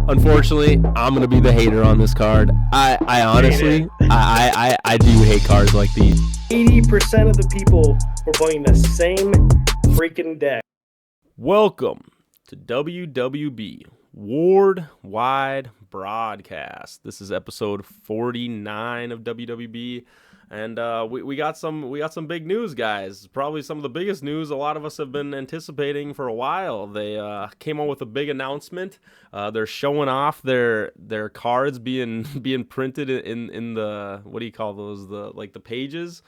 Unfortunately, I'm gonna be the hater on this card. I honestly, I do hate cards like these. 80% of the people were playing the same freaking deck. Welcome to WWB Ward Wide Broadcast. This is episode 49 of WWB, and we got some big news, guys. Probably some of the biggest news a lot of us have been anticipating for a while. They came on with a big announcement. They're showing off their cards being printed in the, what do you call those, the pages,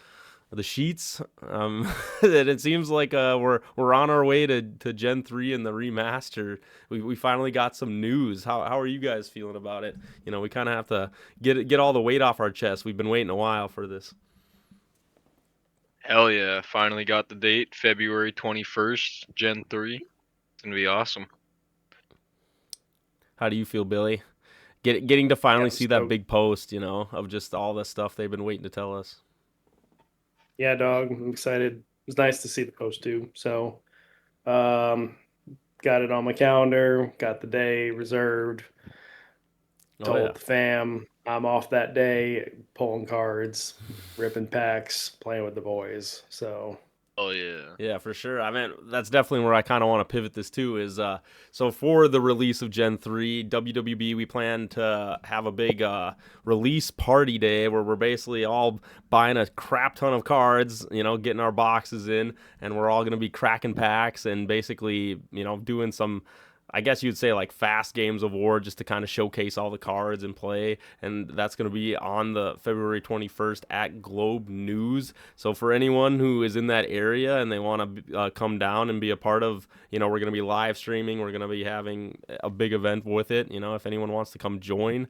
the sheets. And it seems like we're on our way to Gen 3 and the remaster. We finally got some news. How are you guys feeling about it? You know, we kind of have to get all the weight off our chest. We've been waiting a while for this. Hell yeah, finally got the date, February 21st, Gen 3. It's going to be awesome. How do you feel, Billy? Getting to finally see that stoked. big post, you know, of just all the stuff they've been waiting to tell us. Yeah, dog. I'm excited. It was nice to see the post too. So, got it on my calendar. Got the day reserved. Told the fam I'm off that day, pulling cards, ripping packs, playing with the boys. So. Oh yeah. Yeah, for sure. I mean, that's definitely where I kind of want to pivot this to is so for the release of Gen 3, WWB, we plan to have a big release party day where we're basically all buying a crap ton of cards, you know, getting our boxes in, and we're all going to be cracking packs and basically, you know, doing some, I guess you'd say, like fast games of war just to kind of showcase all the cards and play. And that's going to be on the February 21st at Globe News. So for anyone who is in that area and they want to come down and be a part of, you know, we're going to be live streaming. We're going to be having a big event with it. You know, if anyone wants to come join,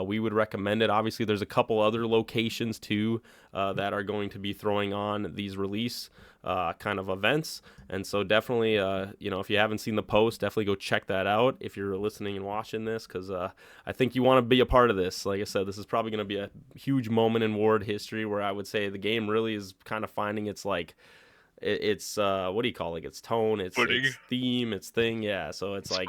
we would recommend it. Obviously, there's a couple other locations too that are going to be throwing on these release kind of events. And so definitely, you know, if you haven't seen the post, definitely go check that out if you're listening and watching this, because I think you want to be a part of this. Like I said, this is probably going to be a huge moment in Ward history where I would say the game really is kind of finding its like it's what do you call it? Its tone, its theme, its thing. Yeah, so it's like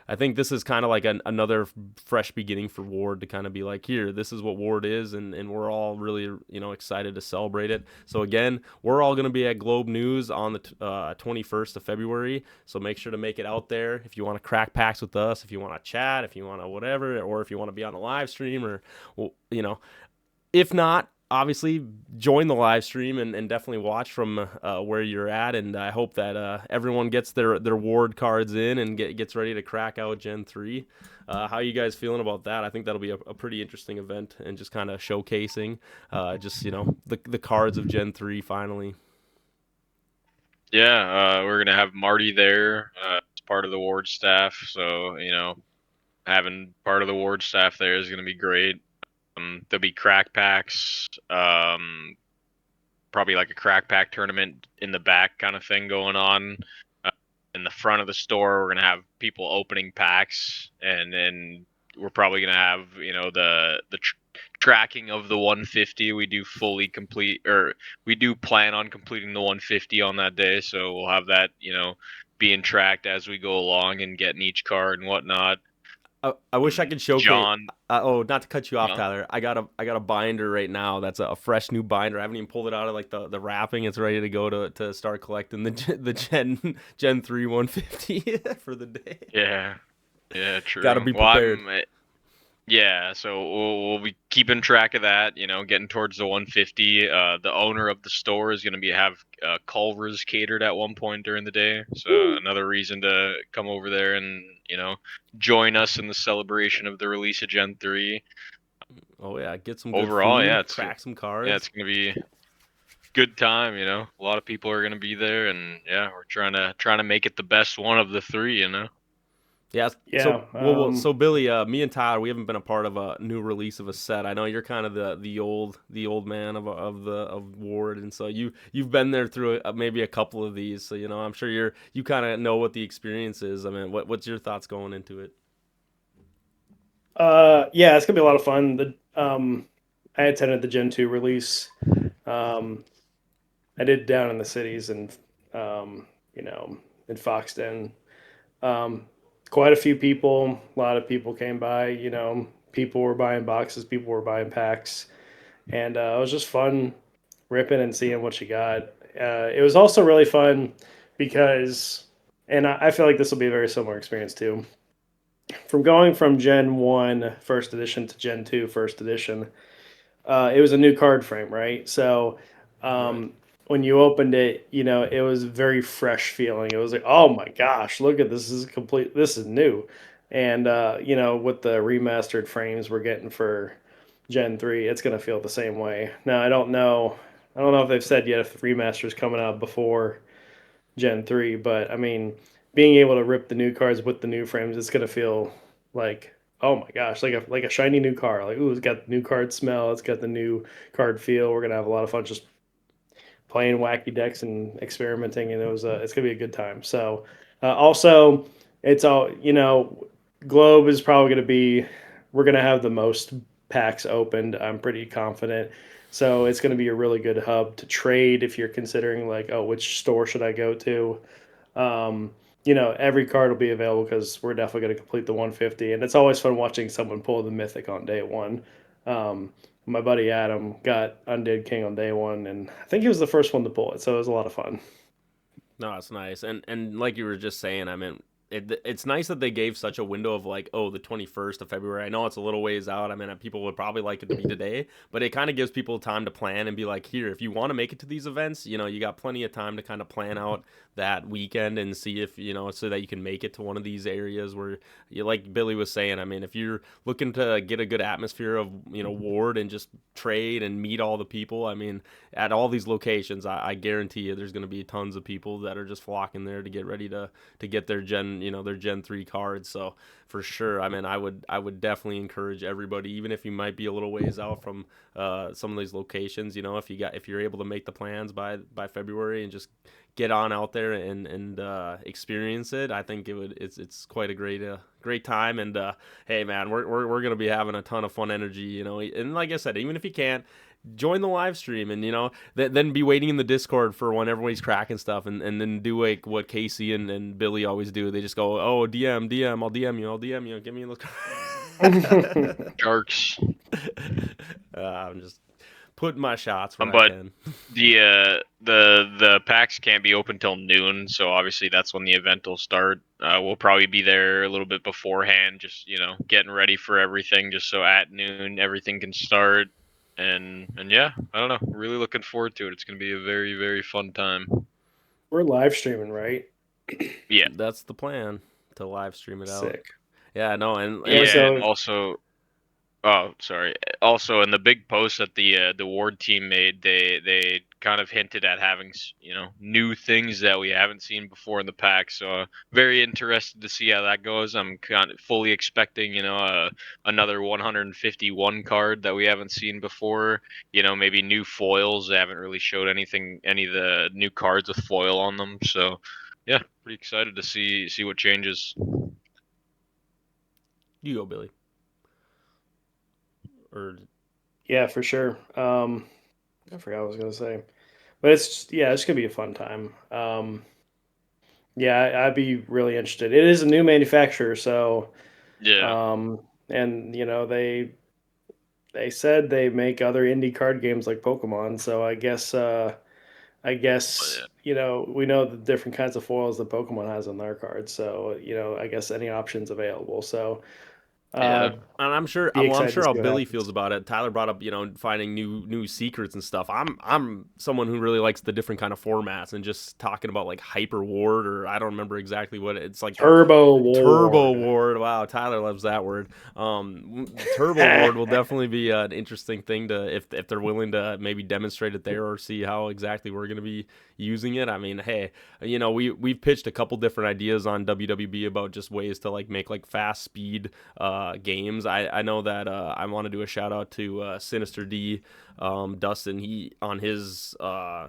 I think this is kind of like another fresh beginning for Ward to kind of be like, here, this is what Ward is, and we're all really, you know, excited to celebrate it. So again, we're all going to be at Globe News on the 21st of February, so make sure to make it out there. If you want to crack packs with us, if you want to chat, if you want to whatever, or if you want to be on the live stream, or, you know, if not, obviously join the live stream and definitely watch from where you're at. And I hope that everyone gets their Ward cards in and gets ready to crack out Gen 3. How are you guys feeling about that? I think that'll be a pretty interesting event and just kind of showcasing just, you know, the cards of Gen 3 finally. Yeah, we're going to have Marty there as part of the Ward staff. So, you know, having part of the Ward staff there is going to be great. There'll be crack packs, probably like a crack pack tournament in the back kind of thing going on. In the front of the store, we're going to have people opening packs, and then we're probably going to have, you know, the tracking of the 150. We do plan on completing the 150 on that day, so we'll have that, you know, being tracked as we go along and getting each card and whatnot. I wish I could showcase. John, not to cut you off, Tyler. I got a binder right now. That's a fresh new binder. I haven't even pulled it out of like the wrapping. It's ready to go to start collecting the Gen 3 150 for the day. Yeah, true. Got to be prepared. Yeah, so we'll be keeping track of that, you know, getting towards the 150. The owner of the store is going to have Culver's catered at one point during the day. So another reason to come over there and, you know, join us in the celebration of the release of Gen 3. Oh, yeah, get some overall, good food, yeah, crack some cards. Yeah, it's going to be good time, you know. A lot of people are going to be there, and yeah, we're trying to make it the best one of the three, you know. Yeah. So Billy, me and Tyler, we haven't been a part of a new release of a set. I know you're kind of the old man of Ward, and so you've been there through maybe a couple of these. So, you know, I'm sure you kind of know what the experience is. I mean, what's your thoughts going into it? Yeah, it's gonna be a lot of fun. I attended the Gen 2 release. I did down in the cities and you know, in Foxton. quite a few people. A lot of people came by. You know, people were buying boxes, people were buying packs, and it was just fun ripping and seeing what you got. It was also really fun because, and I feel like this will be a very similar experience too. From going from Gen 1 first edition to Gen 2 first edition, it was a new card frame, right? So Right. when you opened it, you know, it was very fresh feeling. It was like, oh my gosh, look at this. This is complete. This is new. And, you know, with the remastered frames we're getting for Gen 3, it's going to feel the same way. Now, I don't know. I don't know if they've said yet if the remaster is coming out before Gen 3, but I mean, being able to rip the new cards with the new frames, it's gonna feel like, oh my gosh, like a shiny new car. Like, ooh, it's got the new card smell, it's got the new card feel. We're gonna have a lot of fun just playing wacky decks and experimenting, and it's gonna be a good time. So, also, it's all you know. Globe is probably gonna be. We're gonna have the most packs opened. I'm pretty confident. So it's going to be a really good hub to trade if you're considering like, oh, which store should I go to? Um, you know, every card will be available because we're definitely going to complete the 150, and it's always fun watching someone pull the mythic on day one. Um, my buddy Adam got Undead King on day one, and I think he was the first one to pull it, so it was a lot of fun. No, it's nice, and like you were just saying, I mean, it's nice that they gave such a window of like, oh, the 21st of February. I know it's a little ways out. I mean, people would probably like it to be today, but it kind of gives people time to plan and be like, here, if you want to make it to these events, you know, you got plenty of time to kind of plan out that weekend and see if you know so that you can make it to one of these areas where you like Billy was saying. I mean, if you're looking to get a good atmosphere of Ward and just trade and meet all the people, I mean, at all these locations, I guarantee you there's going to be tons of people that are just flocking there to get ready to get their their Gen 3 cards. So for sure, I mean, I would definitely encourage everybody, even if you might be a little ways out from some of these locations, if you're able to make the plans by February and just get on out there and experience it. I think it's quite a great time. And hey man, we're gonna be having a ton of fun energy, and like I said, even if you can't, join the live stream and then be waiting in the Discord for when everybody's cracking stuff, and then do like what Casey and Billy always do. They just go, oh, DM, I'll DM you, give me the Sharks. I'm just putting my shots when I But can. the packs can't be open till noon, so obviously that's when the event will start. We'll probably be there a little bit beforehand, just getting ready for everything, just so at noon everything can start. And yeah, I don't know. Really looking forward to it. It's gonna be a very, very fun time. We're live streaming, right? Yeah, That's the plan, to live stream it out. Sick. Yeah, no, and Yeah. yeah, So and also, oh, sorry. Also, in the big post that the Ward team made, they kind of hinted at having new things that we haven't seen before in the pack. So very interested to see how that goes. I'm kind of fully expecting another 151 card that we haven't seen before. Maybe new foils. They haven't really showed any of the new cards with foil on them. So yeah, pretty excited to see what changes. you go, Billy. Or yeah, for sure. I forgot what I was gonna say, but it's gonna be a fun time. Yeah, I'd be really interested. It is a new manufacturer, so Yeah. and they said they make other indie card games like Pokemon. So I guess Yeah. we know the different kinds of foils that Pokemon has on their cards. So I guess any options available. So yeah, uh, and I'm sure. be Well, I'm excited to sure how see what Billy happens. feels about it. Tyler brought up, finding new secrets and stuff. I'm someone who really likes the different kind of formats and just talking about like Hyper Ward, or I don't remember exactly what it's like. Turbo Turbo Ward. Ward. Wow, Tyler loves that word. Turbo Ward will definitely be an interesting thing to if they're willing to maybe demonstrate it there or see how exactly we're going to be using it. I mean, hey, we've pitched a couple different ideas on WWB about just ways to like make like fast speed games. I know that I want to do a shout out to Sinister D, Dustin. He on his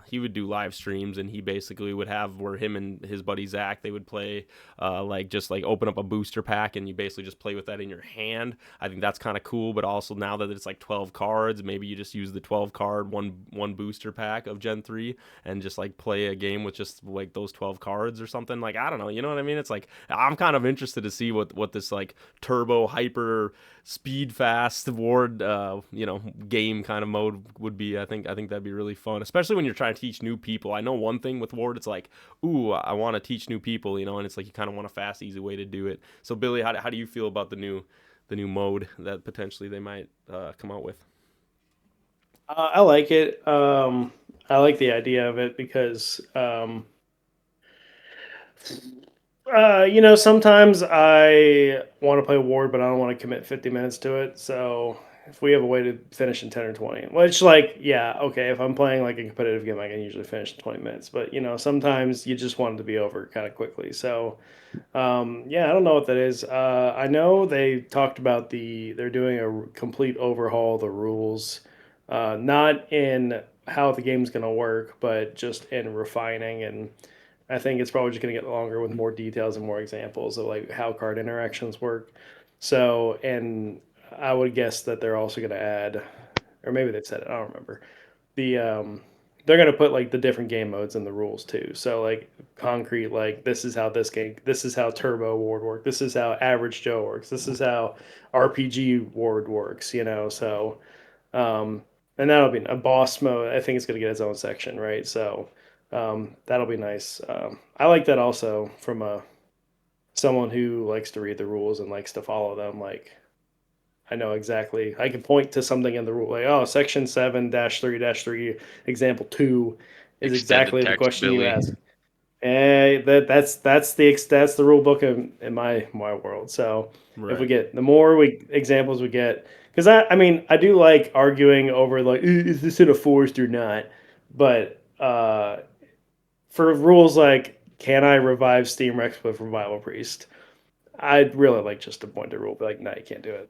he would do live streams, and he basically would have where him and his buddy Zach, they would play like just like open up a booster pack, and you basically just play with that in your hand. I think that's kind of cool. But also now that it's like 12 cards, maybe you just use the 12 card one booster pack of Gen 3 and just like play a game with just like those 12 cards or something. Like, I don't know, you know what I mean? It's like I'm kind of interested to see what this like turbo hyper speed fast ward game kind of mode would be. I think that'd be really fun, especially when you're trying to teach new people. I know one thing with ward, it's like, ooh, I want to teach new people, and it's like you kind of want a fast, easy way to do it. So Billy, how do you feel about the new mode that potentially they might come out with? I like it. I like the idea of it because sometimes I want to play Ward, but I don't want to commit 50 minutes to it. So if we have a way to finish in 10 or 20, which, like, yeah, okay, if I'm playing like a competitive game, I can usually finish in 20 minutes. But, sometimes you just want it to be over kind of quickly. So, yeah, I don't know what that is. I know they talked about they're doing a complete overhaul of the rules, not in how the game's going to work, but just in refining. And I think it's probably just going to get longer with more details and more examples of like how card interactions work. So, and I would guess that they're also going to add, or maybe they said it, I don't remember. They're going to put like the different game modes in the rules too. So like concrete, like this is how Turbo Ward works. This is how Average Joe works. This is how RPG Ward works. So um, and that'll be a boss mode. I think it's going to get its own section, right? So that'll be nice. I like that also from someone who likes to read the rules and likes to follow them. Like I know exactly. I can point to something in the rule, like, oh, section 7-3-3, example 2 is Extended exactly the text, question you Billy. ask. That's the rule book in my world. So if we Right. get the more examples we get, because I do like arguing over like is this in a forest or not, but for rules like can I revive Steam Rex with Revival Priest, I'd really like just to point to rule, be like, no, you can't do it.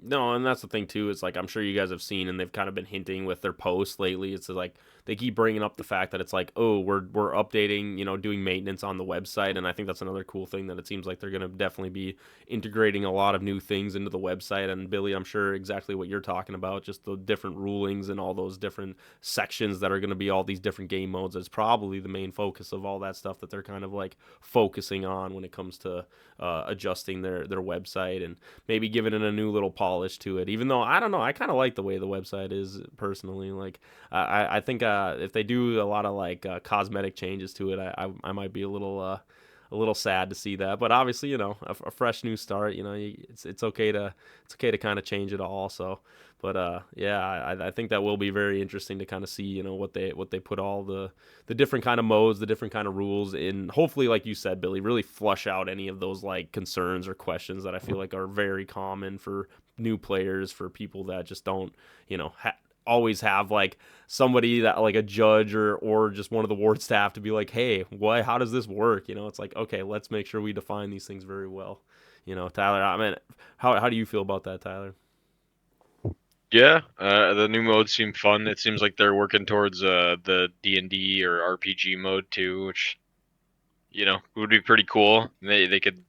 No, and that's the thing too. Is like I'm sure you guys have seen, and they've kind of been hinting with their posts lately. It's like they keep bringing up the fact that it's like, oh, we're updating, doing maintenance on the website, and I think that's another cool thing that it seems like they're going to definitely be integrating a lot of new things into the website. And Billy, I'm sure exactly what you're talking about, just the different rulings and all those different sections that are going to be all these different game modes. Is probably the main focus of all that stuff that they're kind of like focusing on when it comes to adjusting their website and maybe giving it a new little polish to it. Even though I don't know, I kind of like the way the website is personally. Like I think if they do a lot of like cosmetic changes to it, I might be a little sad to see that. But obviously, a fresh new start. It's okay to kind of change it all. So. But yeah, I think that will be very interesting to kind of see, what they put all the different kind of modes, the different kind of rules in. Hopefully, like you said, Billy, really flush out any of those like concerns or questions that I feel like are very common for new players, for people that just don't, always have like somebody that like a judge or just one of the ward staff to be like, hey, how does this work? It's like, okay, let's make sure we define these things very well. Tyler, I mean, how do you feel about that, Tyler? Yeah, the new modes seem fun. It seems like they're working towards the D&D or RPG mode too, which would be pretty cool. They could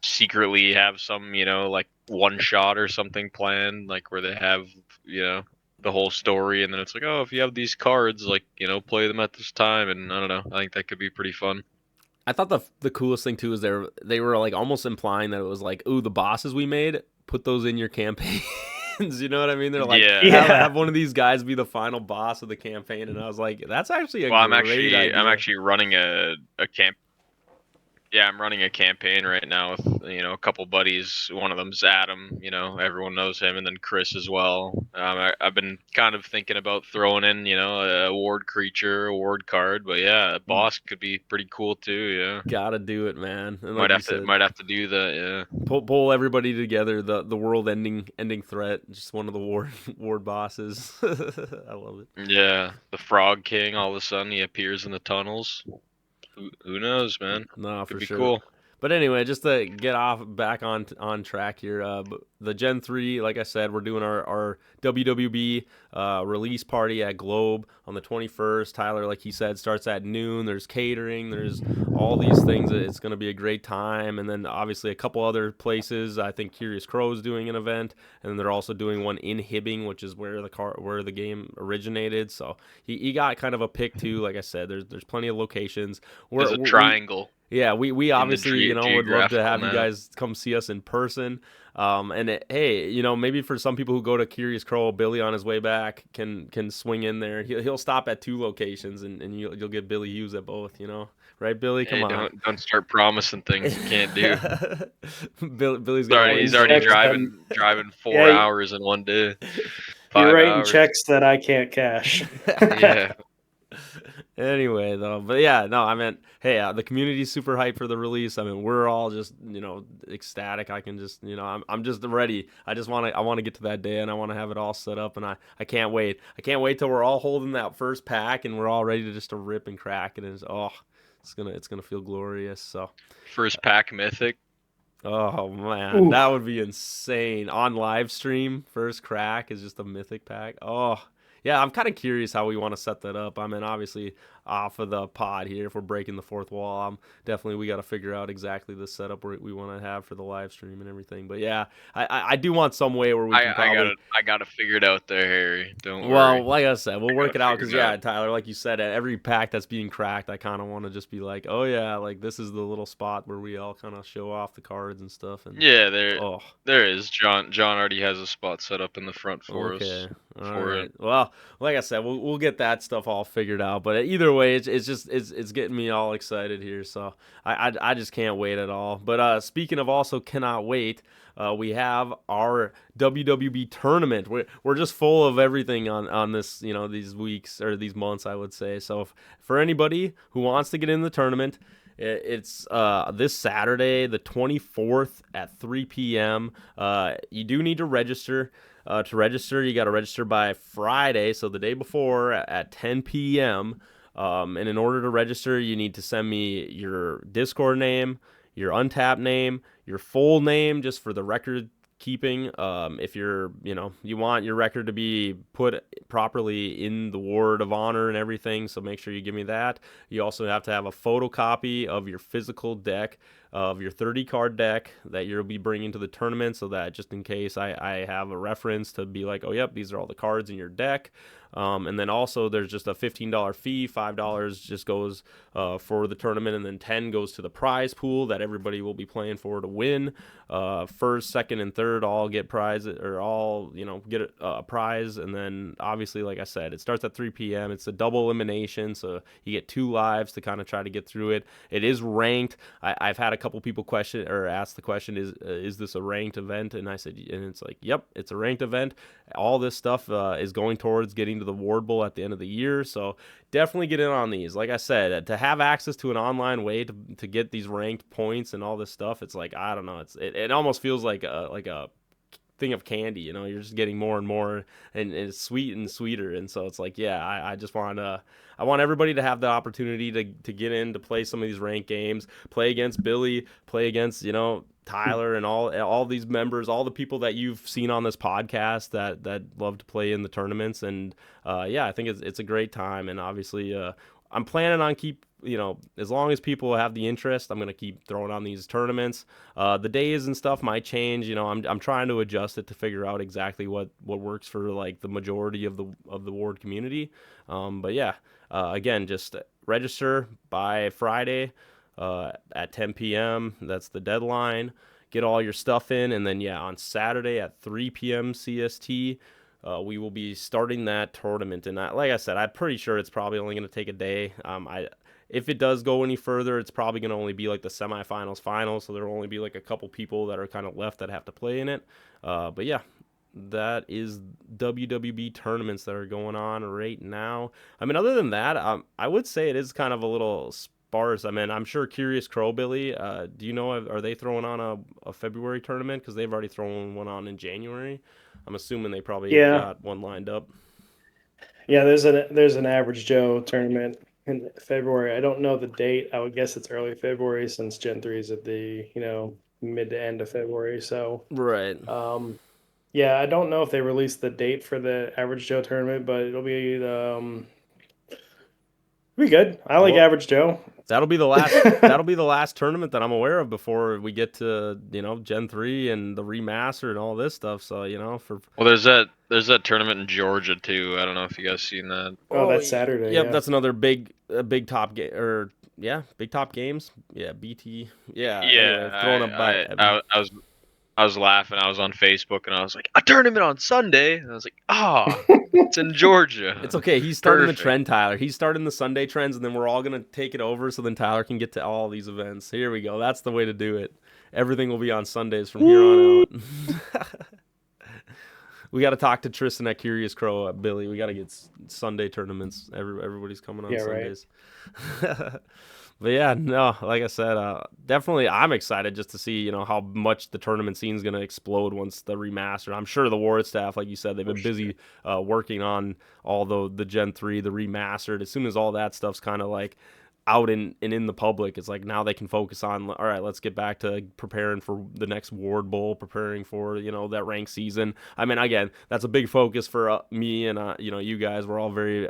secretly have some like one shot or something planned, like where they have the whole story, and then it's like, oh, if you have these cards, like play them at this time, and I don't know. I think that could be pretty fun. I thought the coolest thing too is they were like almost implying that it was like, ooh, the bosses we made, put those in your campaigns. You know what I mean? They're like, Yeah. have one of these guys be the final boss of the campaign, and I was like, that's actually a Well, great I'm idea. actually running a camp. Yeah, I'm running a campaign right now with a couple buddies. One of them's Adam. Everyone knows him, and then Chris as well. I've been kind of thinking about throwing in a ward creature, a ward card, but yeah, a boss could be pretty cool too. Yeah, Gotta do it, man. And might like you have to said, might have to do that. Yeah. pull everybody together. The world ending threat. Just one of the ward bosses. I love it. Yeah, the Frog King. All of a sudden, he appears in the tunnels. Who knows, man? No, Could for be sure. cool. But anyway, just to get back on track here, the Gen 3, like I said, we're doing our WWB release party at Globe on the 21st. Tyler, like he said, starts at noon. There's catering. There's all these things. It's going to be a great time. And then obviously a couple other places. I think Curious Crow's doing an event, and then they're also doing one in Hibbing, which is where the game originated. So he got kind of a pick too. Like I said, there's plenty of locations. There's a triangle. Yeah, we obviously, would love to have you map. guys come see us in person. Hey, maybe for some people who go to Curious Crow, Billy on his way back can swing in there. He'll stop at 2 locations, and you'll get Billy Hughes at both. Right, Billy? Come on. Don't start promising things you can't do. Billy's He's already driving 4 hours in one day. 5 You're writing hours. checks that I can't cash. Yeah. Anyway, though, but yeah, no, I meant, hey, the community's super hyped for the release. I mean, we're all just, ecstatic. I can just, I'm just ready. I want to get to that day, and I want to have it all set up, and I can't wait. I can't wait till we're all holding that first pack, and we're all ready to just rip and crack it. And it's gonna feel glorious. So first pack mythic. Oh man, Oof. that would be insane on live stream. First crack is just a mythic pack. Oh. Yeah, I'm kind of curious how we want to set that up. I mean, obviously, off of the pod here, if we're breaking the fourth wall, we got to figure out exactly the setup we want to have for the live stream and everything. But yeah, I do want some way where we can probably... I got to figure it out there, Harry. Don't worry. Well, like I said, we'll work it out because, yeah, Tyler, like you said, at every pack that's being cracked, I kind of want to just be like, oh, yeah, like this is the little spot where we all kind of show off the cards and stuff. And yeah, there is. John already has a spot set up in the front for us. Okay. All right. Well, like I said, we'll get that stuff all figured out. But either way, it's getting me all excited here. So I just can't wait at all. But speaking of also cannot wait, we have our WWB tournament. We're just full of everything on this, these weeks or these months, I would say. So for anybody who wants to get in the tournament, it's this Saturday, the 24th at 3 p.m. You do need to register. To register, you got to register by Friday, so the day before at 10 p.m. And in order to register, you need to send me your Discord name, your Untapped name, your full name, just for the record keeping. If you're, you want your record to be put properly in the Ward of Honor and everything, so make sure you give me that. You also have to have a photocopy of your physical deck, of your 30 card deck that you'll be bringing to the tournament, so that just in case I have a reference to be like, oh yep, these are all the cards in your deck. And then also there's just a $15 fee. $5 just goes for the tournament, and then $10 goes to the prize pool that everybody will be playing for to win. First, second, and third all get prizes, or all get a prize. And then obviously, like I said, it starts at 3 p.m. It's a double elimination, so you get 2 lives to kind of try to get through it. It is ranked. I've had a couple people ask the question, is this a ranked event? And I said, and it's like, yep, it's a ranked event. All this stuff is going towards getting to the Ward Bowl at the end of the year, so definitely get in on these. Like I said, to have access to an online way to get these ranked points and all this stuff, it's like, I don't know, it almost feels like a thing of candy. You're just getting more and more, and it's sweet and sweeter. And so it's like, yeah, I just want everybody to have the opportunity to get in to play some of these ranked games, play against Billy, play against Tyler, and all these members, all the people that you've seen on this podcast that love to play in the tournaments. And yeah, I think it's a great time. And obviously I'm planning on as long as people have the interest, I'm going to keep throwing on these tournaments. The days and stuff might change. I'm trying to adjust it to figure out exactly what works for like the majority of the Ward community. But yeah, again, just register by Friday at 10 p.m. That's the deadline. Get all your stuff in, and then yeah, on Saturday at 3 p.m. CST, we will be starting that tournament. And like I said, I'm pretty sure it's probably only going to take a day. If it does go any further, it's probably going to only be like the semifinals, finals, so there will only be like a couple people that are kind of left that have to play in it. But yeah, that is WWB tournaments that are going on right now. I mean, other than that, I would say it is kind of a little sparse. I mean, I'm sure Curious Crow, Billy, do you know, are they throwing on a February tournament? Because they've already thrown one on in January. I'm assuming they probably got one lined up. Yeah, there's an Average Joe tournament in February. I don't know the date. I would guess it's early February since Gen 3 is at the, mid to end of February. So, Right. um, yeah, I don't know if they released the date for the Average Joe tournament, but it'll be good. I like Well, Average Joe. that'll be the last. That'll be the last tournament that I'm aware of before we get to Gen 3 and the remaster and all this stuff. So for Well, there's that tournament in Georgia too. I don't know if you guys seen that. Oh, that's Saturday. yep, Yeah. that's another big top game or yeah, big top games. Yeah, BT. Yeah. Anyway, thrown up by Yeah, I was laughing. I was on Facebook and I was like, a tournament on Sunday, and I was like, it's in It's Georgia. okay. He's starting the Perfect. trend, Tyler. He's starting the Sunday trends, and then we're all gonna take it over, so then Tyler can get to all these events. Here we go. That's the way to do it. Everything will be on Sundays from here on out. We got to talk to Tristan at Curious Crow, Billy. We got to get Sunday tournaments. Everybody's coming on Yeah, right. Sundays. But yeah, no, like I said, definitely I'm excited just to see, how much the tournament scene is going to explode once the remaster. I'm sure the Ward staff, like you said, they've been busy working on all the Gen 3, the remastered. As soon as all that stuff's kind of like out in the public, it's like now they can focus on, all right, let's get back to preparing for the next Ward Bowl, preparing for that ranked season. I mean, again, that's a big focus for me and you guys. We're all very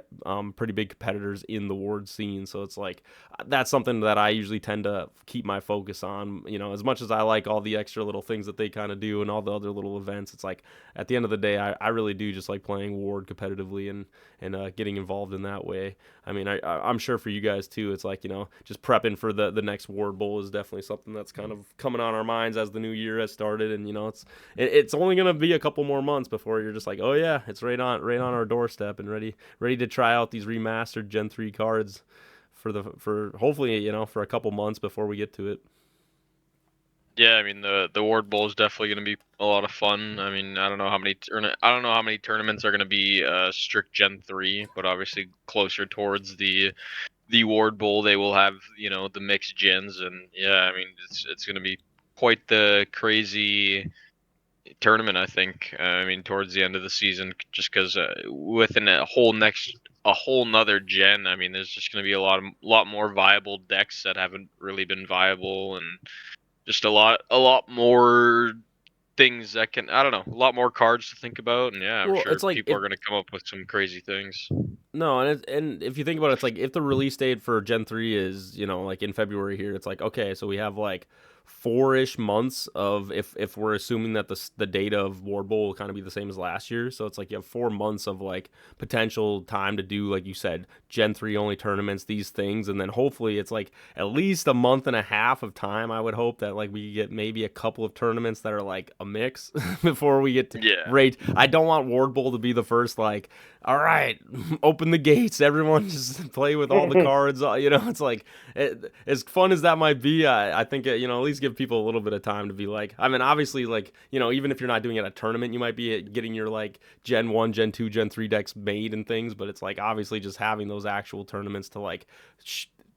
pretty big competitors in the Ward scene, so it's like that's something that I usually tend to keep my focus on. As much as I like all the extra little things that they kind of do and all the other little events, it's like at the end of the day, I really do just like playing Ward competitively and getting involved in that way. I mean, I'm sure for you guys too, it's like, just prepping for the next Ward Bowl is definitely something that's kind of coming on our minds as the new year has started. And, it's only going to be a couple more months before you're just like, oh yeah, it's right on our doorstep and ready to try out these remastered Gen 3 cards for hopefully, for a couple months before we get to it. Yeah, I mean the Ward Bowl is definitely going to be a lot of fun. I mean, I don't know how many tournaments are going to be strict Gen 3, but obviously closer towards the Ward Bowl, they will have the mixed gens, and yeah, I mean it's going to be quite the crazy tournament. I think. I mean, towards the end of the season, just because within a whole nother gen, I mean, there's just going to be a lot more viable decks that haven't really been viable, and just a lot more things that can, I don't know, a lot more cards to think about, and yeah, I'm Well, sure it's like people are going to come up with some crazy things. no, and if you think about it, it's like if the release date for Gen 3 is, like in February here, it's like, okay, so we have like 4-ish months of if we're assuming that the data of Ward Bowl will kind of be the same as last year. So it's like you have 4 months of like potential time to do, like you said, Gen 3 only tournaments, these things, and then hopefully it's like at least a month and a half of time. I would hope that like we get maybe a couple of tournaments that are like a mix before we get to Yeah. rate. I don't want Ward Bowl to be the first like, all right, open the gates, everyone just play with all the cards. It's like as fun as that might be, I think at least give people a little bit of time to be like, I mean, obviously, like, even if you're not doing it at a tournament, you might be getting your like Gen 1, Gen 2, Gen 3 decks made and things, but it's like obviously just having those actual tournaments to like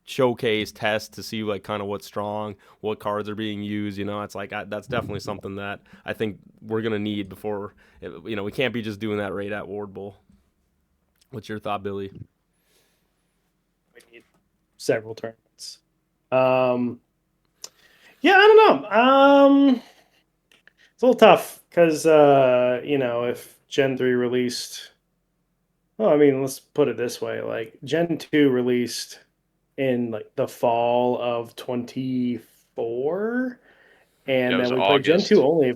showcase, test to see like kind of what's strong, what cards are being used. It's like that's definitely something that I think we're gonna need before. We can't be just doing that right at Ward Bowl. What's your thought, Billy? We need several tournaments. Yeah, I don't know. It's a little tough because if Gen 3 released, well, I mean, let's put it this way: like Gen 2 released in like the fall of 24, Yeah, it and was then we played Gen August. 2 only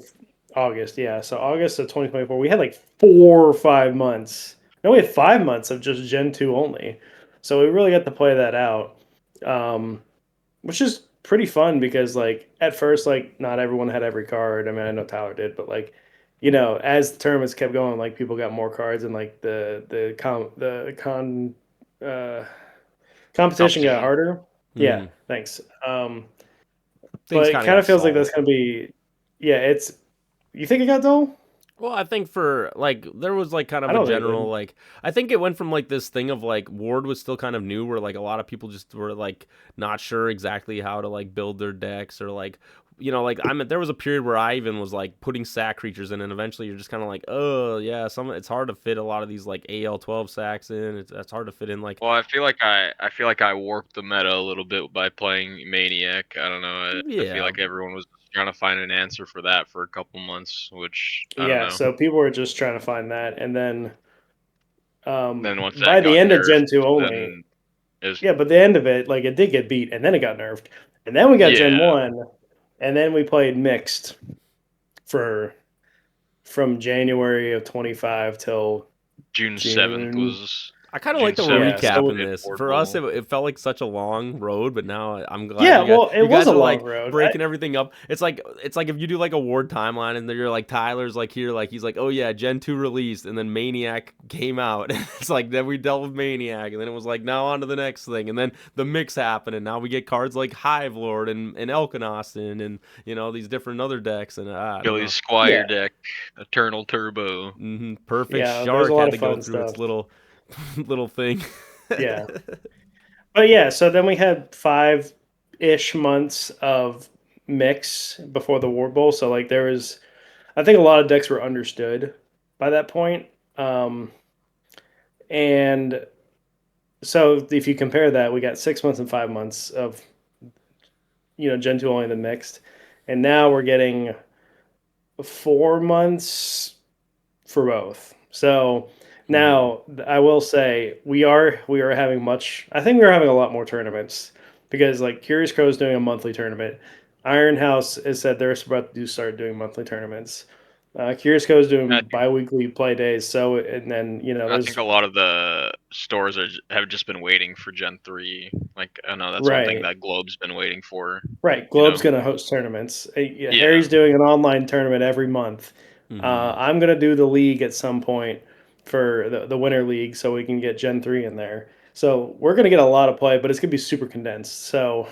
August. Yeah, so August of 2024, we had like 4 or 5 months. No, we had 5 months of just Gen 2 only. So we really got to play that out. Which is pretty fun because like at first like not everyone had every card. I mean, I know Tyler did, but like as the tournaments kept going, like people got more cards and like the uh competition got Competition. harder. Yeah, Mm. thanks. Things But it kind of kind got of feels like that's stalled. gonna be, yeah, it's, you think it got dull? Well, I think for like there was like kind I of a don't think it general did. like I think it went from like this thing of like Ward was still kind of new where like a lot of people just were like not sure exactly how to like build their decks or like you know, like there was a period where I even was like putting sack creatures in, and eventually you're just kind of like, oh yeah, it's hard to fit a lot of these like AL12 sacks in. It's hard to fit in like. Well, I feel like I warped the meta a little bit by playing Maniac. I don't know. I feel Yeah. like everyone was trying to find an answer for that for a couple months, which I don't Yeah, know. so people were just trying to find that, and then Then once by that the got end of nerfed, Gen 2 only, then it was yeah, but the end of it, like it did get beat, and then it got nerfed, and then we got Gen yeah. 1, and then we played mixed for from January of 25 till June 7th June. was I kind of June like that we're 7th Yeah, was the recapping so pit this. board For us, bowl. it felt like such a long road, but now I'm glad yeah, well, it you was guys a are long like road. breaking everything up. It's like if you do like a Ward timeline and you're like Tyler's like here, like he's like, oh yeah, Gen 2 released, and then Maniac came out. It's like then we dealt with Maniac, and then it was like now on to the next thing, and then the mix happened, and now we get cards like Hive Lord and Elkanostin, and you know these different other decks, and I don't Billy know. Squire Yeah, deck, Eternal Turbo. Perfect yeah, there's a Shark lot had of to go fun through its stuff. little little thing. Yeah, but yeah, so then we had 5-ish months of mix before the War Bowl. So like there was, I think a lot of decks were understood by that point. Um, and so if you compare that, we got 6 months and 5 months of Gen 2 only the mixed, and now we're getting 4 months for both. So Mhm. now I will say we are having much. I think we are having a lot more tournaments because like Curious Crow is doing a monthly tournament. Iron House has said they're about to start doing monthly tournaments. Curious Co is I doing think bi-weekly play days. So and then I think there's a lot of the stores have just been waiting for Gen 3. Like I know that's one thing right. that Globe's been waiting for. Right, You Globe's know. going to host tournaments. Yeah, Yeah. Harry's doing an online tournament every month. Mhm. I'm going to do the league at some point for the Winter League so we can get Gen 3 in there. So we're going to get a lot of play, but it's going to be super condensed. So,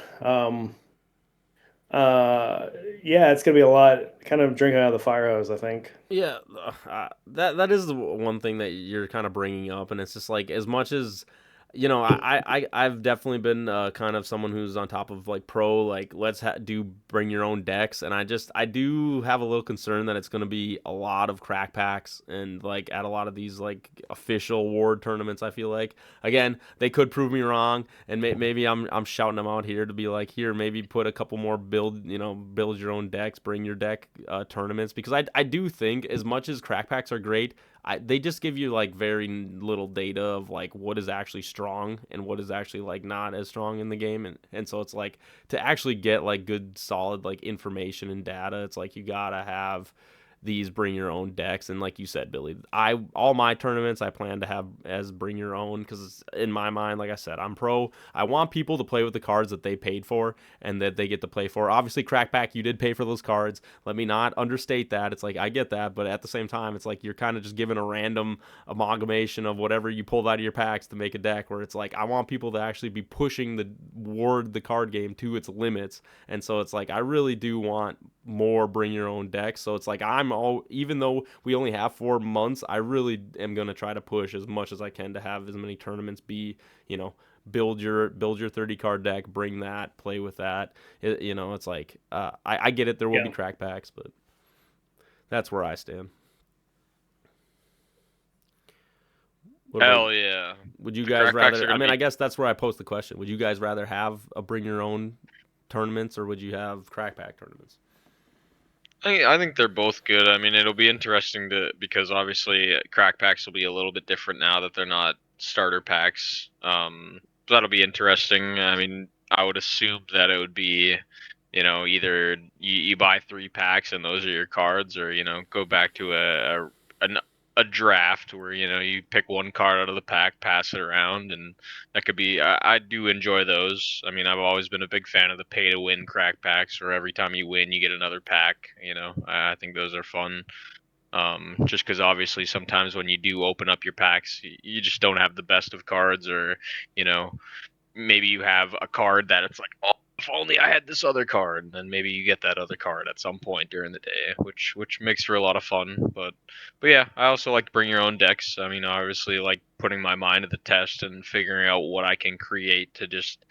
uh, yeah, it's going to be a lot, kind of drinking out of the fire hose, I think. Yeah, that is the one thing that you're kind of bringing up, and it's just like as much as you know, I've definitely been kind of someone who's on top of like pro, like do bring your own decks, and I do have a little concern that it's going to be a lot of crack packs and like at a lot of these like official award tournaments. I feel like again they could prove me wrong, and maybe I'm shouting them out here to be like here maybe put a couple more build your own decks, bring your deck tournaments because I do think as much as crack packs are great. They just give you like very little data of like what is actually strong and what is actually like not as strong in the game, and so it's like to actually get like good solid like information and data, it's like you gotta have these bring your own decks. And like you said, Billy, I all my tournaments I plan to have as bring your own because in my mind, like I said, I'm pro. I want people to play with the cards that they paid for and that they get to play for. Obviously, crackback, you did pay for those cards. Let me not understate that. It's like I get that, but at the same time, it's like you're kind of just giving a random amalgamation of whatever you pulled out of your packs to make a deck. Where it's like I want people to actually be pushing the card game to its limits, and so it's like I really do want more bring your own decks. So it's like even though we only have 4 months, I really am gonna try to push as much as I can to have as many tournaments be, build your 30 card deck, bring that, play with that. It's like I get it. There will be Yeah. crack packs, but that's where I stand. What about you? Hell yeah. Would you The guys crack packs are rather? I gonna mean, be. I guess that's where I post the question. Would you guys rather have a bring your own tournaments or would you have crack pack tournaments? I think they're both good. I mean, it'll be interesting because obviously crack packs will be a little bit different now that they're not starter packs. So that'll be interesting. I mean, I would assume that it would be, either you buy 3 packs and those are your cards, or go back to a draft where you pick one card out of the pack, pass it around, and that could be. I do enjoy those. I mean, I've always been a big fan of the pay to win crack packs, where every time you win, you get another pack. I think those are fun. Just because obviously sometimes when you do open up your packs, you just don't have the best of cards, or you know maybe you have a card that it's like, oh, if only I had this other card, and then maybe you get that other card at some point during the day, which makes for a lot of fun. But yeah, I also like to bring your own decks. I mean, obviously, like putting my mind to the test and figuring out what I can create to just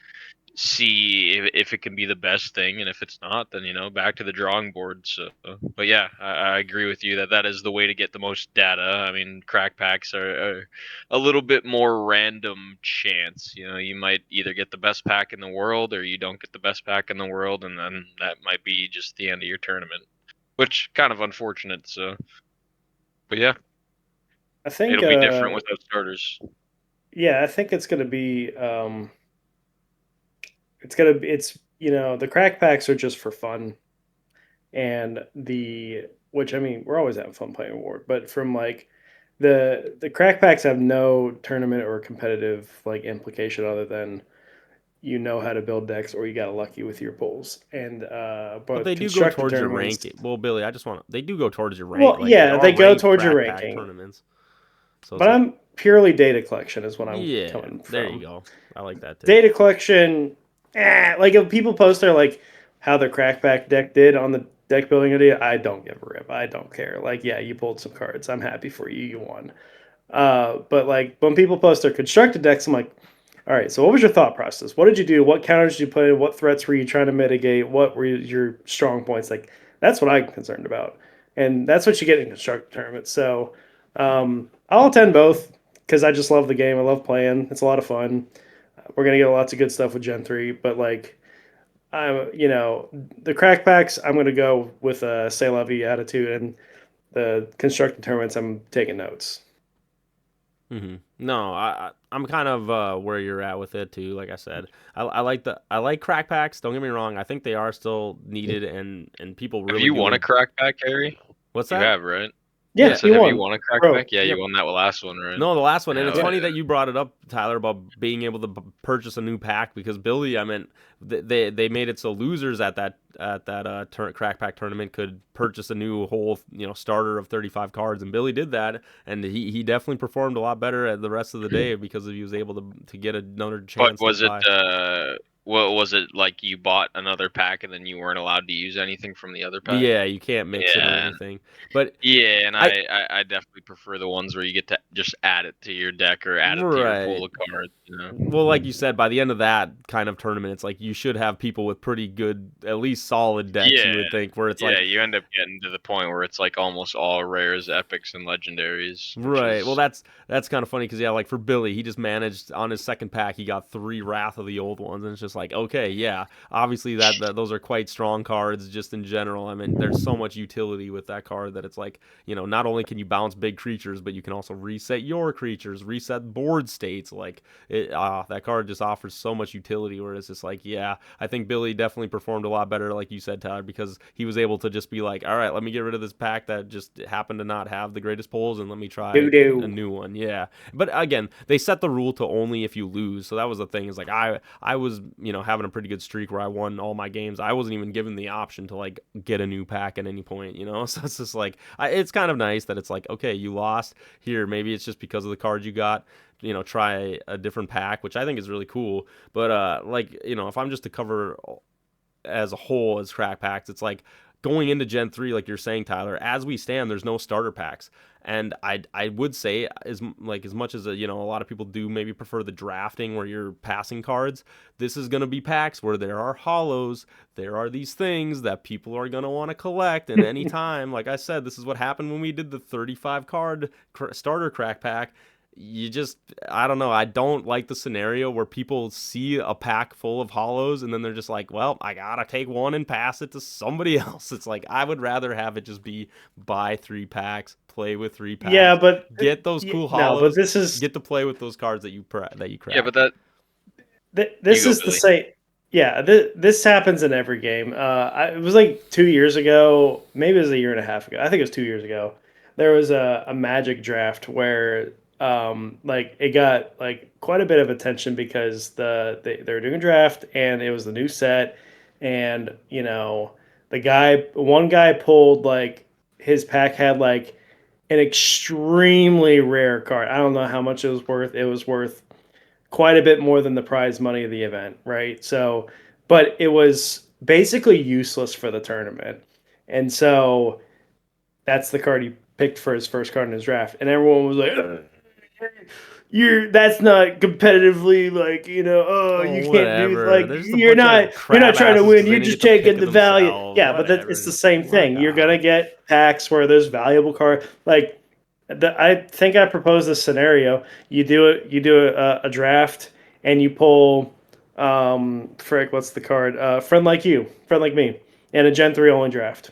see if it can be the best thing, and if it's not, then back to the drawing board. So, but yeah, I agree with you that that is the way to get the most data. I mean, crack packs are a little bit more random chance. You might either get the best pack in the world, or you don't get the best pack in the world, and then that might be just the end of your tournament, which kind of unfortunate. So, but yeah, I think, it'll be different without starters. yeah, I think it's gonna be, it's the crack packs are just for fun, and which I mean, we're always having fun playing Award, but from like the crack packs have no tournament or competitive like implication other than you know how to build decks or you got lucky with your pulls. And But but they do go constructed towards your tournaments, rank. Well, Billy, I just want they do go towards your rank. well, Like they yeah, are they go ranked towards your crack pack ranking, tournaments. So it's but like, I'm purely data collection is what I'm yeah, coming there you from. go. I like that too. Data collection, like if people post their like how their crack pack deck did on the deck building idea, I don't give a rip. I don't care. Like, yeah, you pulled some cards. I'm happy for you. You won. But like when people post their constructed decks, I'm like, all right, so what was your thought process? What did you do? What counters did you play? What threats were you trying to mitigate? What were your strong points? Like that's what I'm concerned about, and that's what you get in constructed tournaments. So I'll attend both because I just love the game. I love playing. It's a lot of fun. We're gonna get lots of good stuff with Gen 3, but like the crack packs, I'm gonna go with a say la vie attitude, and the constructed tournaments, I'm taking notes. No, I'm kind of where you're at with it too. Like I said, I like crack packs. Don't get me wrong. I think they are still needed, and people Have really you won do. a crack pack, Harry? What's You that? have, right? I Yeah, Yeah. said, he have you won, won a crack bro. pack? Yeah, you Yep. won that last one, right? No, the last one, and it's Yeah, funny that you brought it up, Tyler, about being able to purchase a new pack because Billy, I mean, they made it so losers at that crack pack tournament could purchase a new whole starter of 35 cards, and Billy did that, and he definitely performed a lot better at the rest of the day because he was able to get another but chance to was it buy. what was it like? You bought another pack and then you weren't allowed to use anything from the other pack? Yeah, you can't mix it or Yeah, anything, but yeah, and I I definitely prefer the ones where you get to just add it to your deck or add it to your pool right. of cards. Well, like you said, by the end of that kind of tournament, it's like you should have people with pretty good, at least solid decks. Yeah, You would think, where it's yeah, like, you end up getting to the point where it's like almost all rares, epics, and legendaries, which right. Well, is that's kind of funny because yeah, like for Billy, he just managed on his second pack, he got 3 Wrath of the Old Ones, and it's just like, okay, yeah, obviously that those are quite strong cards just in general. I mean, there's so much utility with that card that it's like, not only can you bounce big creatures, but you can also reset your creatures, reset board states. Like that card just offers so much utility. Where it's just like, yeah, I think Billy definitely performed a lot better, like you said, Tyler, because he was able to just be like, all right, let me get rid of this pack that just happened to not have the greatest pulls, and let me try Doo a doo. new one. Yeah, but again, they set the rule to only if you lose, so that was the thing. Is like I was having a pretty good streak where I won all my games. I wasn't even given the option to like get a new pack at any point. So it's just like it's kind of nice that it's like, okay, you lost here. Maybe it's just because of the cards you got. Try a different pack, which I think is really cool. But like if I'm just to cover as a whole as crack packs, it's like going into Gen 3, like you're saying, Tyler, as we stand, there's no starter packs. And I would say as much as a lot of people do maybe prefer the drafting where you're passing cards, this is gonna be packs where there are hollows, there are these things that people are gonna want to collect, and anytime, like I said, this is what happened when we did the 35 card starter crack pack. You just I don't know, I don't like the scenario where people see a pack full of hollows and then they're just like, well, I gotta take one and pass it to somebody else. It's like I would rather have it just be buy 3 packs, play with three Yeah, packs, but get those cool no, but hollows, get to play with those cards that you yeah, but crack. you this go, is the Billy. same. Yeah, this happens in every game. It was like 2 years ago, maybe it was a year and a half ago. I think it was 2 years ago. There was a Magic draft where like it got like quite a bit of attention because they were doing a draft and it was the new set, and one guy pulled like his pack had like an extremely rare card. I don't know how much it was worth. It was worth quite a bit more than the prize money of the event, right? So, but it was basically useless for the tournament. And so that's the card he picked for his first card in his draft. And everyone was like, that's not competitively like, oh, you Oh, can't do whatever. like There's a you're bunch not of you're not crab trying to asses win. because they You're didn't just get to pick taking it the value. themselves. Yeah, but it's Whatever. the same What thing. You're gonna the? get packs where there's valuable card. Like I think I proposed this scenario. You do a draft and you pull frick, what's the card? Friend like you, friend like me, and a Gen 3 only draft.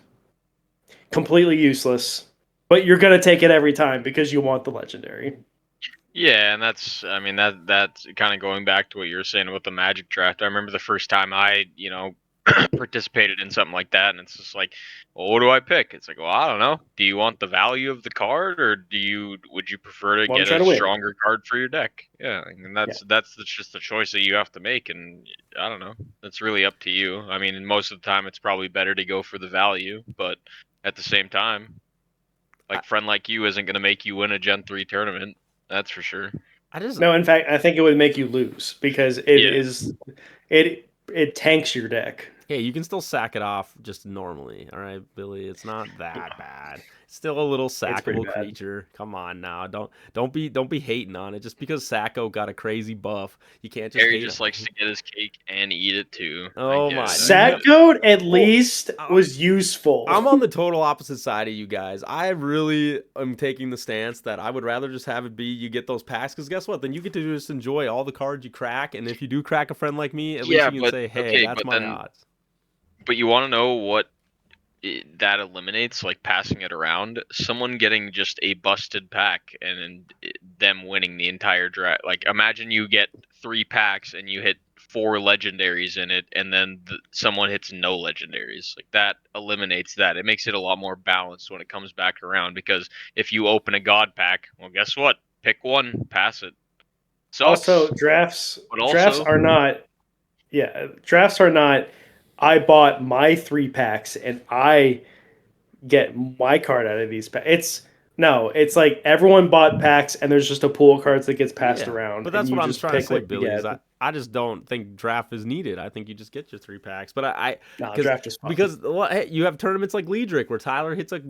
Completely useless. But you're gonna take it every time because you want the legendary. Yeah, and I mean that's kind of going back to what you were saying about the Magic draft. I remember the first time I, participated in something like that, and it's just like, well, what do I pick? It's like, well, I don't know. Do you want the value of the card, or would you prefer to Well, I'm get a trying to win. stronger card for your deck? Yeah, and Yeah. that's just the choice that you have to make, and I don't know. That's really up to you. I mean, most of the time, it's probably better to go for the value, but at the same time, like friend like you isn't gonna make you win a Gen 3 tournament. That's for sure. I just No, in fact, I think it would make you lose because Yeah. it tanks your deck. Hey, you can still sack it off just normally, all right, Billy. It's not that bad. It's still a little It's pretty sackable bad. creature. Come on now, don't be hating on it. Just because Sacco got a crazy buff, you can't just Harry hate just on likes it. to get his cake and eat it too. I Oh get my, it. I get Sack it. goat at oh, least was useful. I'm on the total opposite side of you guys. I really am taking the stance that I would rather just have it be you get those packs because guess what? Then you get to just enjoy all the cards you crack, and if you do crack a friend like me, at least Yeah, you can but say, hey, okay, that's but my then, odds. but you want to know what that eliminates, like passing it around? Someone getting just a busted pack and them winning the entire draft. Like, imagine you get 3 packs and you hit 4 legendaries in it, and then someone hits no legendaries. Like, that eliminates that. It makes it a lot more balanced when it comes back around because if you open a god pack, well, guess what? Pick one, pass it. Also, Sucks, but drafts also, are not. Yeah, drafts are not. I bought my 3 packs and I get my card out of these packs. It's like everyone bought packs and there's just a pool of cards that gets passed Yeah, around but and that's you what I'm just trying to pick say, what you Billy. Is get. I just don't think draft is needed. I think you just get your 3 packs. But I Nah, because draft is fun. because well, hey, you have tournaments like Liedrick where Tyler hits a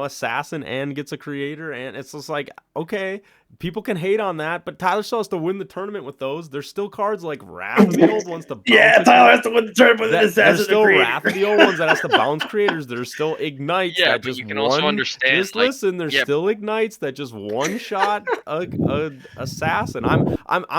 assassin and gets a creator, and it's just like okay, people can hate on that, but Tyler still has to win the tournament with those. There's still cards like Wrath of the old ones to bounce. Yeah, Tyler has to win the tournament with an That there's assassin and still creator. Wrath of the old ones that has to bounce creators. There's still ignites yeah, that but just you can also one. understand, Just like, listen. There's yeah, still ignites that just one shot a assassin. I'm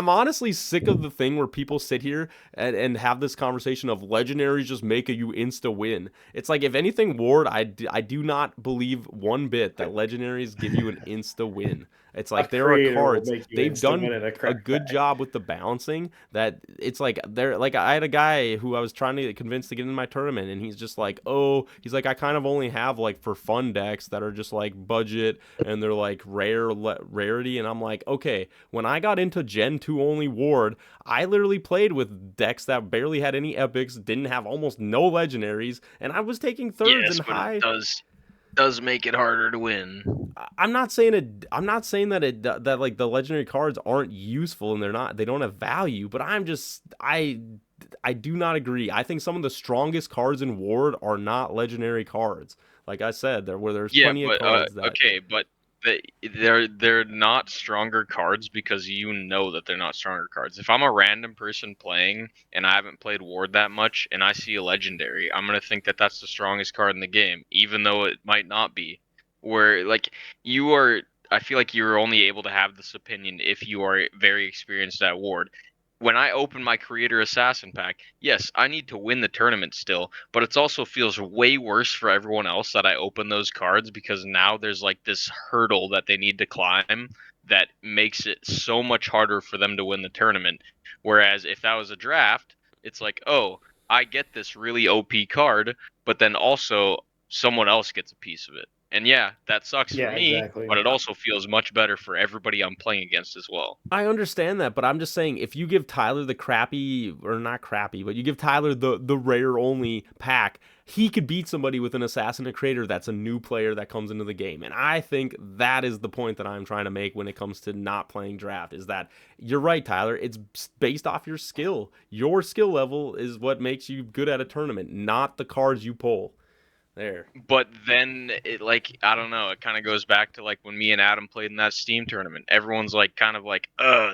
honestly sick of the thing where people sit here and have this conversation of legendaries just make a you insta win. It's like if anything, Ward, I do not believe one bit that legendaries give you an insta win. It's A like there are creator will cards make you they've instant done win in a a crack good pack. job with the balancing that it's like they're like I had a guy who I was trying to convince to get in my tournament and he's just like he's like I kind of only have like for fun decks that are just like budget and they're like rarity and I'm like okay when I got into Gen 2 only Ward I literally played with decks that barely had any epics didn't have almost no legendaries and I was taking thirds yes, and but it high. does make it harder to win. I'm not saying it. I'm not saying that that like the legendary cards aren't useful and they don't have value. But I do not agree. I think some of the strongest cards in Ward are not legendary cards. Like I said, there's Yeah, plenty of but cards that. okay, but they're not stronger cards because you know that they're not stronger cards. If I'm a random person playing and I haven't played Ward that much and I see a legendary, I'm gonna think that that's the strongest card in the game, even though it might not be. Where like you are, I feel like you're only able to have this opinion if you are very experienced at Ward. When I open my Creator Assassin pack, yes, I need to win the tournament still, but it also feels way worse for everyone else that I open those cards because now there's like this hurdle that they need to climb that makes it so much harder for them to win the tournament. Whereas if that was a draft, it's like, oh, I get this really OP card, but then also someone else gets a piece of it. And yeah, that sucks for Yeah, me, but exactly. it also feels much better for everybody I'm playing against as well. I understand that, but I'm just saying if you give Tyler the crappy or not crappy, but you give Tyler the rare only pack, he could beat somebody with an assassin creator that's a new player that comes into the game. And I think that is the point that I'm trying to make when it comes to not playing draft is that you're right, Tyler. It's based off your skill. Your skill level is what makes you good at a tournament, not the cards you pull. There. But then it like I don't know, it kind of goes back to like when me and Adam played in that Steam tournament. Everyone's like kind of like,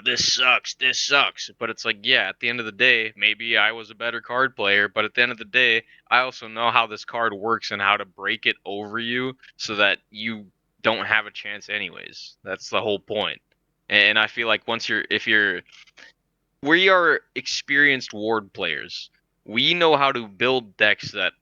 this sucks, this sucks." But it's like, yeah, at the end of the day, maybe I was a better card player, but at the end of the day, I also know how this card works and how to break it over you so that you don't have a chance anyways. That's the whole point. And I feel like if you're we are experienced ward players. We know how to build decks that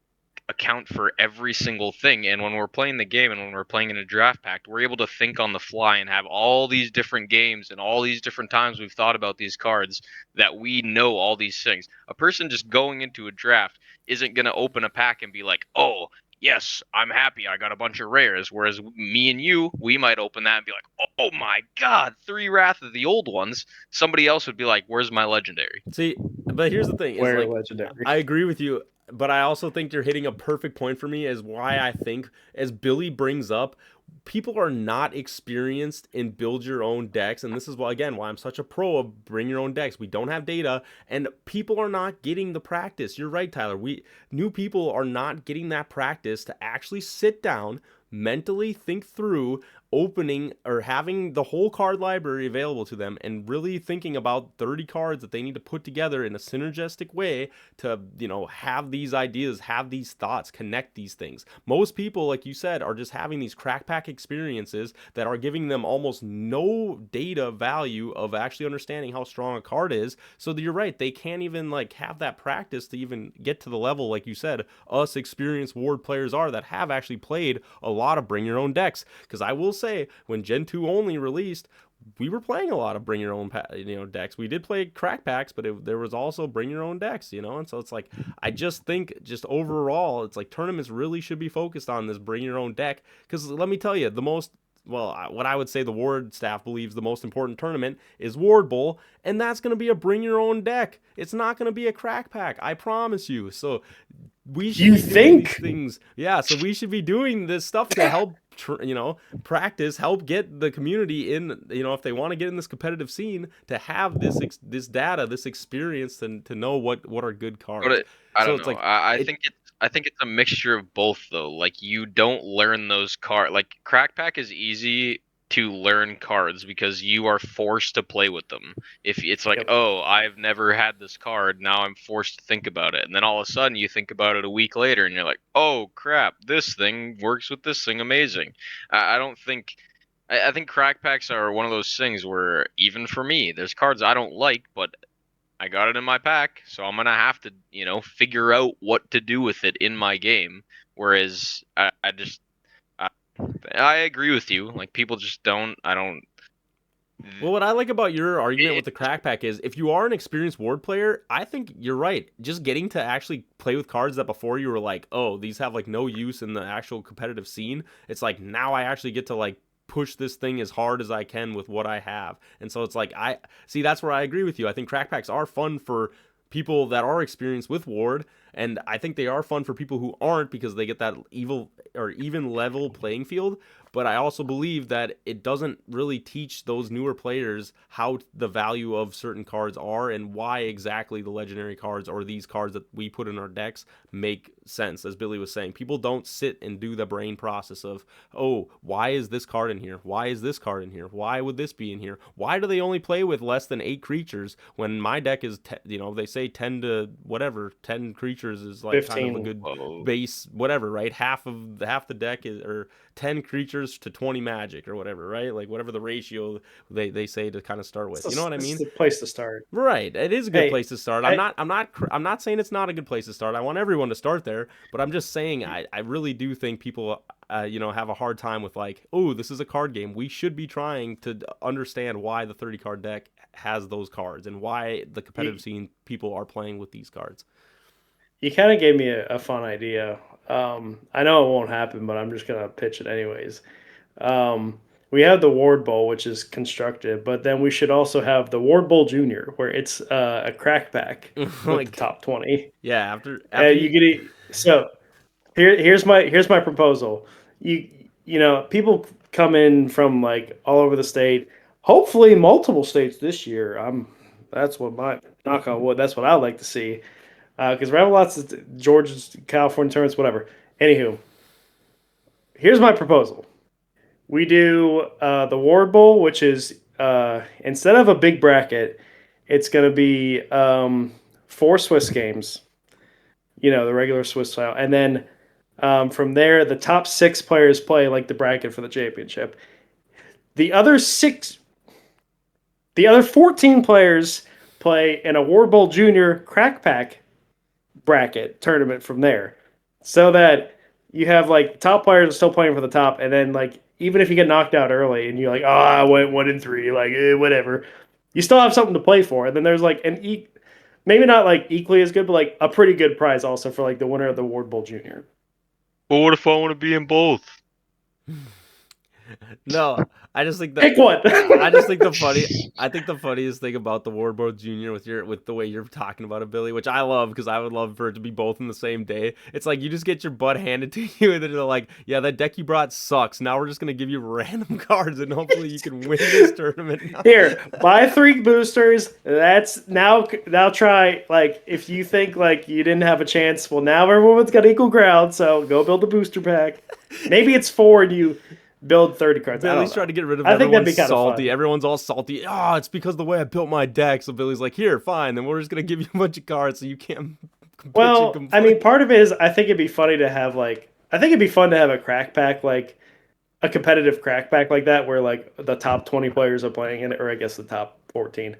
account for every single thing. And when we're playing the game and when we're playing in a draft pack, we're able to think on the fly and have all these different games and all these different times we've thought about these cards that we know all these things. A person just going into a draft isn't going to open a pack and be like, "Oh, yes, I'm happy. I got a bunch of rares." Whereas me and you, we might open that and be like, "Oh my God, 3 Wrath of the old ones." Somebody else would be like, "Where's my legendary?" See, but here's the thing: is Where like legendary. I agree with you, but I also think you're hitting a perfect point for me. Is why I think, as Billy brings up, people are not experienced in build your own decks, and this is why again why I'm such a pro of bring your own decks. We don't have data, and people are not getting the practice. You're right, Tyler. We new people are not getting that practice to actually sit down, mentally think through opening or having the whole card library available to them and really thinking about 30 cards that they need to put together in a synergistic way to, have these ideas, have these thoughts, connect these things. Most people, like you said, are just having these crack pack experiences that are giving them almost no data value of actually understanding how strong a card is. So you're right, they can't even like have that practice to even get to the level, like you said, us experienced ward players are that have actually played a lot of bring your own decks. Because I will say, when Gen 2 only released, we were playing a lot of bring your own decks. We did play crack packs, but there was also bring your own decks, and so it's like I just think just overall it's like tournaments really should be focused on this bring your own deck, because let me tell you, what I would say the Ward staff believes the most important tournament is Ward Bowl, and that's going to be a bring your own deck. It's not going to be a crack pack, I promise you. So we should You be doing these think? things. Yeah, so we should be doing this stuff to help practice, help get the community in, if they want to get in this competitive scene, to have this data, this experience, and to know what are good cards. I So don't it's know. like it I think it's a mixture of both though. Like you don't learn those card like crack pack is easy to learn cards because you are forced to play with them. If it's like, Yep. "Oh, I've never had this card, now I'm forced to think about it." And then all of a sudden you think about it a week later and you're like, "Oh crap, this thing works with this thing amazing." I don't think I think crack packs are one of those things where even for me, there's cards I don't like, but I got it in my pack, so I'm gonna have to, figure out what to do with it in my game. Whereas I, I agree with you. Like people just don't. I don't. Well, what I like about your argument It, with the crack pack is if you are an experienced ward player, I think you're right. Just getting to actually play with cards that before you were like, oh, these have like no use in the actual competitive scene. It's like now I actually get to like push this thing as hard as I can with what I have. And so it's like I see that's where I agree with you. I think crack packs are fun for people that are experienced with ward, and I think they are fun for people who aren't because they get that evil or even level playing field. But I also believe that it doesn't really teach those newer players how the value of certain cards are and why exactly the legendary cards or these cards that we put in our decks make sense. As Billy was saying, people don't sit and do the brain process of, oh, why is this card in here? Why is this card in here? Why would this be in here? Why do they only play with less than 8 creatures when my deck is, they say 10 to whatever, 10 creatures is like kind of a 15. good whoa. base, whatever, right? Half the deck is, or 10 creatures to 20 magic or whatever, right? Like whatever the ratio they say to kind of start with. You know what I This is mean? the place to start. Right. It is a good Hey, place to start. I'm I, not I'm not I'm not saying it's not a good place to start. I want everyone to start there, but I'm just saying I really do think people have a hard time with like, "Oh, this is a card game. We should be trying to understand why the 30 card deck has those cards and why the competitive you, scene people are playing with these cards." you kind of gave me a fun idea. I know it won't happen, but I'm just gonna pitch it anyways. We have the Ward Bowl, which is constructed, but then we should also have the Ward Bowl Junior, where it's a crack pack with the Like, top 20. yeah, after You you get it. So here's my proposal. People come in from like all over the state. Hopefully, multiple states this year. That's what my knock on wood. That's what I like to see. Because we have lots of Georgia, California tournaments, whatever. Anywho, here's my proposal. We do the Ward Bowl, which is instead of a big bracket, it's going to be 4 Swiss games. The regular Swiss style, and then from there, the top 6 players play like the bracket for the championship. The other 14 players play in a Ward Bowl Junior Crack Pack bracket tournament from there, so that you have like top players still playing for the top, and then like even if you get knocked out early and you're like, oh, I went 1-3, like whatever, you still have something to play for. And then there's like maybe not like equally as good, but like a pretty good prize also for like the winner of the Ward Bowl Junior. But what if I want to be in both? No, I just think that Pick one. I think the funniest thing about the Ward Bowl Junior with the way you're talking about it, Billy, which I love because I would love for it to be both in the same day. It's like you just get your butt handed to you, and then they're like, "Yeah, that deck you brought sucks. Now we're just gonna give you random cards, and hopefully you can win this tournament." Here, buy 3 boosters. That's now try, like, if you think like you didn't have a chance, well, now everyone's got equal ground, so go build a booster pack. Maybe it's 4 and you build 30 cards. Billy's trying to get rid of I think that'd everyone's be kinda salty. fun. Everyone's all salty. Oh, it's because of the way I built my deck. So Billy's like, here, fine. Then we're just gonna give you a bunch of cards so you can't. Well, I mean, part of it is I think it'd be funny to have I think it'd be fun to have a crack pack, like a competitive crack pack like that, where like the top 20 players are playing in it, or I guess the top 14.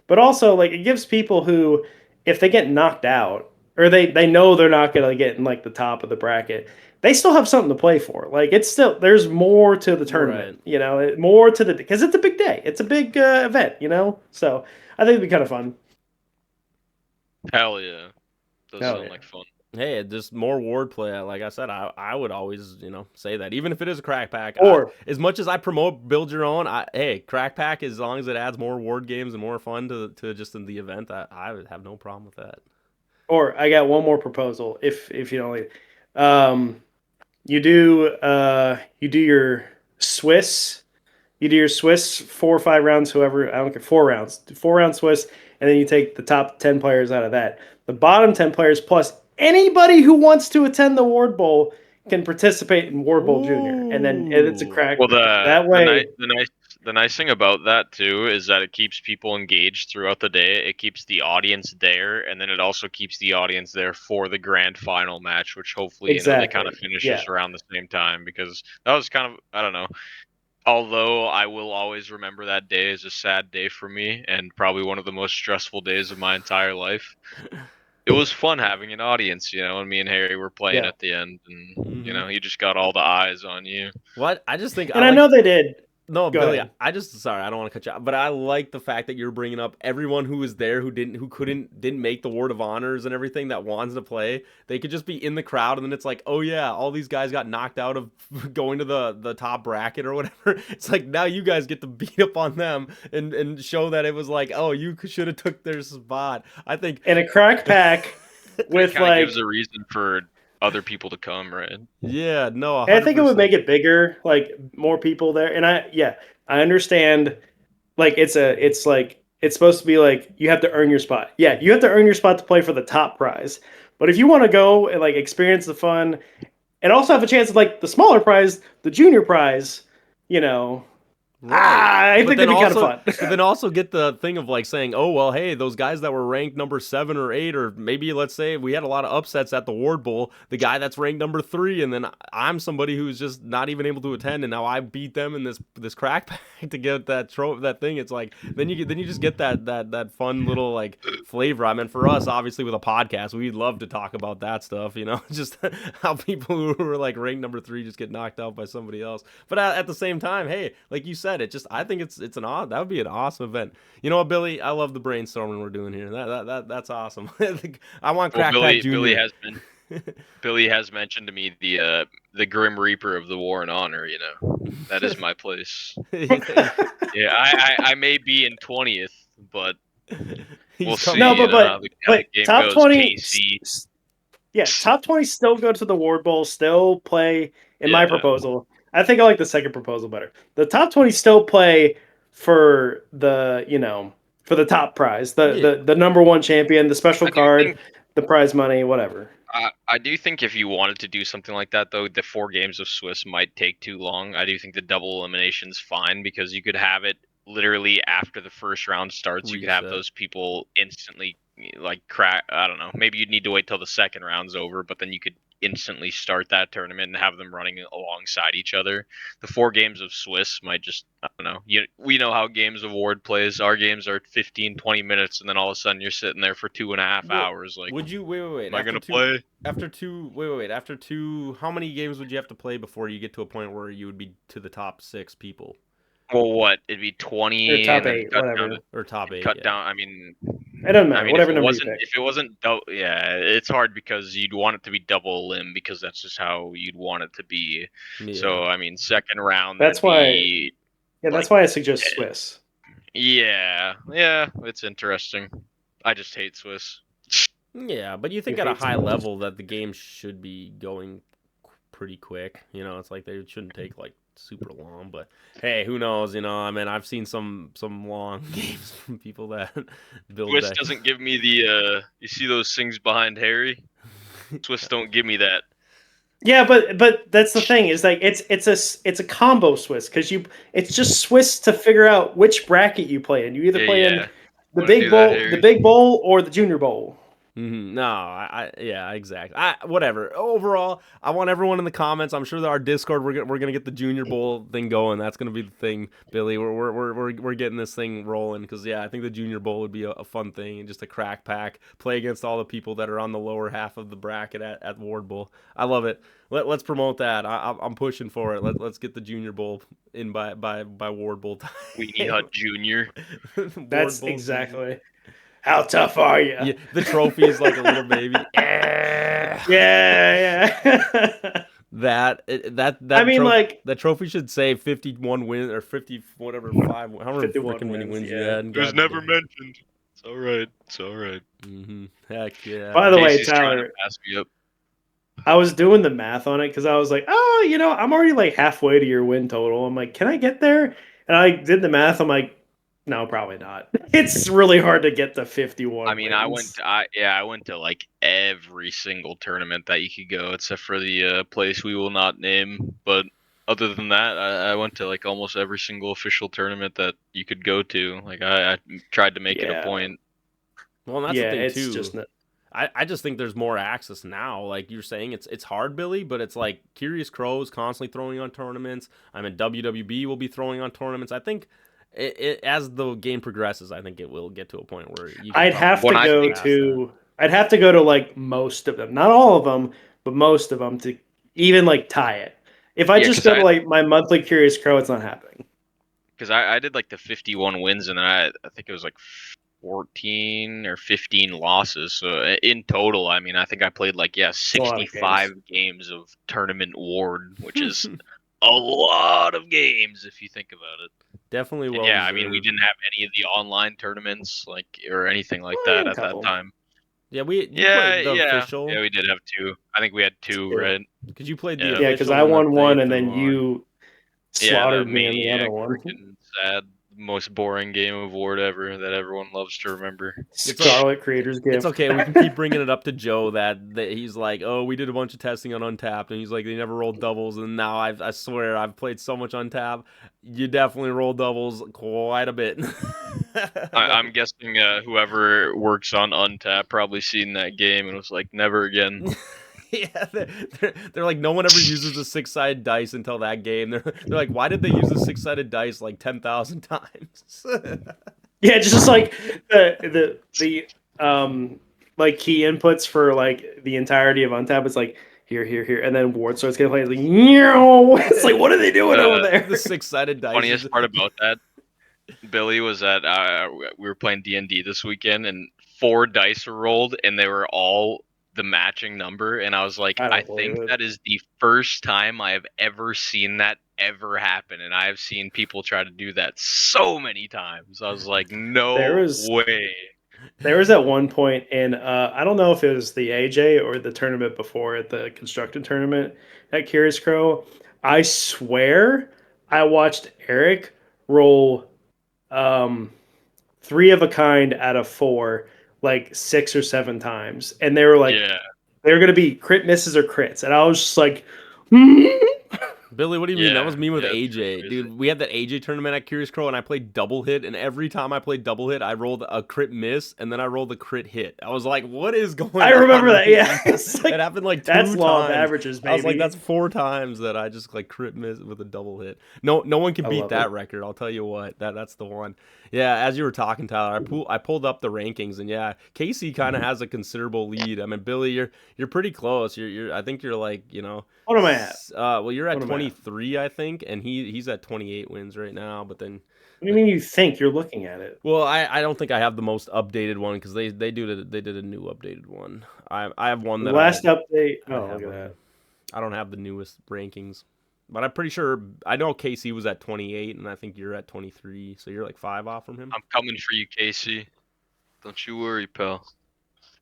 But also, like, it gives people who, if they get knocked out, or they know they're not gonna get in like the top of the bracket, they still have something to play for. Like, it's still, there's more to the tournament, more to because it's a big day, it's a big event, So I think it'd be kind of fun. Hell yeah. Does sound like fun. Hey, just more ward play. Like I said, I would always, say that. Even if it is a crack pack. Or as much as I promote build your own, hey, crack pack, as long as it adds more ward games and more fun to just in the event, I would have no problem with that. Or I got one more proposal, if you don't leave. You do your Swiss. You do your Swiss 4 or 5 rounds, whoever, I don't care, 4 rounds. 4-round Swiss, and then you take the top 10 players out of that. The bottom 10 players plus anybody who wants to attend the Ward Bowl can participate in Ward Bowl Junior. And then it's a crack. Well, that way, the nice thing about that too is that it keeps people engaged throughout the day. It keeps the audience there, and then it also keeps the audience there for the grand final match, which hopefully they kind of finishes around the same time, because that was kind of, I don't know. Although I will always remember that day as a sad day for me, and probably one of the most stressful days of my entire life. It was fun having an audience, and me and Harry were playing at the end, and you just got all the eyes on you. What? I just think, and I know they did. No, Go Billy, ahead. Sorry, I don't want to cut you out, but I like the fact that you're bringing up everyone who was there who didn't make the Ward of Honors and everything that wants to play. They could just be in the crowd, and then it's like, oh yeah, all these guys got knocked out of going to the top bracket or whatever. It's like, now you guys get to beat up on them and show that it was like, oh, you should have took their spot. I think in a crack pack with like gives a reason for other people to come, right? Yeah, no. 100%. I think it would make it bigger, like more people there. And I understand. Like it's supposed to be like you have to earn your spot. Yeah, you have to earn your spot to play for the top prize. But if you want to go and like experience the fun, and also have a chance of like the smaller prize, the junior prize, Right. I think that'd be kind of fun. But then also get the thing of like saying, oh, well, hey, those guys that were ranked number 7 or 8, or maybe let's say we had a lot of upsets at the Ward Bowl, the guy that's ranked number 3, and then I'm somebody who's just not even able to attend, and now I beat them in this crack pack to get that thing. It's like then you just get that fun little like flavor. I mean, for us, obviously with a podcast, we'd love to talk about that stuff, just how people who were like ranked number 3 just get knocked out by somebody else. But at the same time, hey, like you said, I think that would be an awesome event. You know what, Billy? I love the brainstorming we're doing here. That's awesome. I want Crack Pack Junior. Billy has mentioned to me the Grim Reaper of the War and Honor. That is my place. Yeah, I may be in 20th, but we'll see. No, but top 20. KC. Yeah, top 20 still go to the Ward Bowl, still play in my proposal. I think I like the second proposal better. The top 20 still play for the, for the top prize, the number 1 champion, the special card, the prize money, whatever. I do think if you wanted to do something like that, though, the 4 games of Swiss might take too long. I do think the double elimination's fine because you could have it literally after the first round starts. You could have Reset. those people instantly like crack. I don't know. Maybe you'd need to wait till the second round's over, but then you could instantly start that tournament and have them running alongside each other. The 4 games of Swiss might just, I don't know. We know how Games of Ward plays. Our games are 15, 20 minutes, and then all of a sudden you're sitting there for 2.5 Well, hours. Like, would you wait? am I gonna play? After two, how many games would you have to play before you get to a point where you would be to the top 6 people Well, what? It'd be Or 20 top and then 8, cut down whatever. to or top 8? cut Yeah. down. I mean, It doesn't matter. if Whatever it number you wasn't pick. if it wasn't yeah, it's hard because you'd want it to be double limb because that's just how you'd want it to be. Yeah. So I mean, second round. That's that'd why- be, Yeah, that's like, why I suggest Swiss. yeah, it's interesting. I just hate Swiss. Yeah, but you think You at a hate high sports. level that the game should be going pretty quick. You know, it's like they shouldn't take like super long. But hey, who knows? You know, I mean, I've seen some long games from people that build Swiss that. doesn't give me the. You see those things behind Harry? Swiss don't give me that. Yeah, but that's the thing is like it's a combo Swiss because it's just Swiss to figure out which bracket you play in. You either play in the Wanna big do bowl, that, Harry? the big bowl, or the junior bowl. No, yeah, exactly. Whatever. Overall, I want everyone in the comments. I'm sure that our Discord, we're gonna get the Junior Bowl thing going. That's gonna be the thing, Billy. We're getting this thing rolling because yeah, I think the Junior Bowl would be a fun thing and just a crack pack play against all the people that are on the lower half of the bracket at Ward Bowl. I love it. Let's promote that. I'm pushing for it. Let's get the Junior Bowl in by Ward Bowl time. Weenie Hut Junior. That's Bowl exactly. How tough are you? Yeah, the trophy is like a little baby. Yeah. That I mean, like that trophy should say 51 wins or 50 whatever 5 however 51 freaking many wins, wins you yeah. had. It was never mentioned. It's all right. It's all right. Heck yeah. By the way, Casey's trying Tyler, to pass me up. I was doing the math on it because I was like, oh, I'm already like halfway to your win total. I'm like, can I get there? And I did the math. I'm like, no, probably not. It's really hard to get to 51. I mean, wins. I went to like every single tournament that you could go, except for the place we will not name. But other than that, I went to like almost every single official tournament that you could go to. Like I tried to make it a Yeah. point. Well, and that's Yeah, the thing it's too. just not. I just think there's more access now. Like you're saying, it's hard, Billy, but it's like Curious Crow is constantly throwing on tournaments. I mean, WWB will be throwing on tournaments. I think as the game progresses, I think it will get to a point where you. I'd have to When I go think- to. I'd have to go to like most of them, not all of them, but most of them to even like tie it. If I Yeah, just 'cause go to like my monthly Curious Crow, it's not happening. Because I did like the 51 wins, and then I think it was like 14 or 15 losses. So in total, I mean, I think I played like a lot of 65 games of tournament ward, which is a lot of games if you think about it. Definitely And well. yeah, I mean, we didn't have any of the online tournaments like or anything like Well, that a at that couple. time. Yeah, you played the official. Yeah, we did have 2. I think we had 2, Two. right? Because you played Yeah. the Yeah, because official I and the won one, thing and then threw on. you Yeah, slaughtered the me on the other maniac, one. freaking sad, most boring game of Ward ever that everyone loves to remember. Scarlet Creators Gift. It's okay. We can keep bringing it up to Joe that he's like, oh, we did a bunch of testing on Untapped, and he's like, they never rolled doubles, and now I swear I've played so much Untapped. You definitely roll doubles quite a bit. I'm guessing whoever works on Untap probably seen that game and was like, never again. Yeah, they're like, no one ever uses the 6-sided dice until that game. They're like, why did they use the 6-sided dice like 10,000 times? Yeah, just like the like key inputs for like the entirety of Untap. It's like here, and then Ward starts getting played. It's like, it's like, what are they doing over there? The 6-sided dice. Funniest part about that, Billy, was that we were playing D&D this weekend, and 4 dice were rolled, and they were all the matching number, and I was like, I think that is the first time I have ever seen that ever happen, and I have seen people try to do that so many times. I was like, no way. There was at one point in I don't know if it was the AJ or the tournament before at the constructed tournament at Curious Crow. I swear I watched Eric roll 3 of a kind out of 4 like 6 or 7 times, and they were like They were going to be crit misses or crits. And I was just like, Billy, what do you mean? That Yeah, was me with yeah, it's AJ. pretty crazy. Dude, we had that AJ tournament at Curious Crow, and I played double hit, and every time I played double hit, I rolled a crit miss, and then I rolled a crit hit. I was like, what is going on? I remember that. Yeah. It's like, It happened like 2 that's times. law of averages, I was like, baby. that's 4 times that I just like crit miss with a double hit. No one can I beat love that it. record. I'll tell you what. That's the one. Yeah, as you were talking, Tyler, I pulled up the rankings, and yeah, Casey kind of has a considerable lead. I mean, Billy, you're pretty close. I think you're like, What am I at? well, you're at What am I at? 23, I think, and he's at 28 wins right now. But then, What do you mean you think you're looking at it? well, I don't think I have the most updated one because they did a new updated one. I have one The that last update. I Oh, have look at that. I don't have the newest rankings, but I'm pretty sure I know KC was at 28, and I think you're at 23, so you're like 5 off from him. I'm coming for you, Casey. Don't you worry, pal.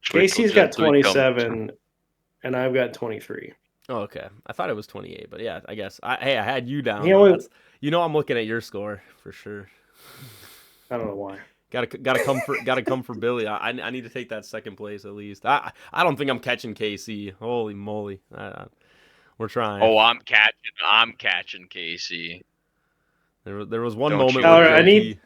Casey's Trickle got Gen 3 coming. 27, and I've got 23. Oh, okay. I thought it was 28, but yeah, I guess. I had you down. Yeah, though. well- That's, I'm looking at your score for sure. I don't know why. Gotta come for Billy. I need to take that second place at least. I don't think I'm catching KC. Holy moly, we're trying. Oh, I'm catching Casey. There was one Don't moment you where worry. JFT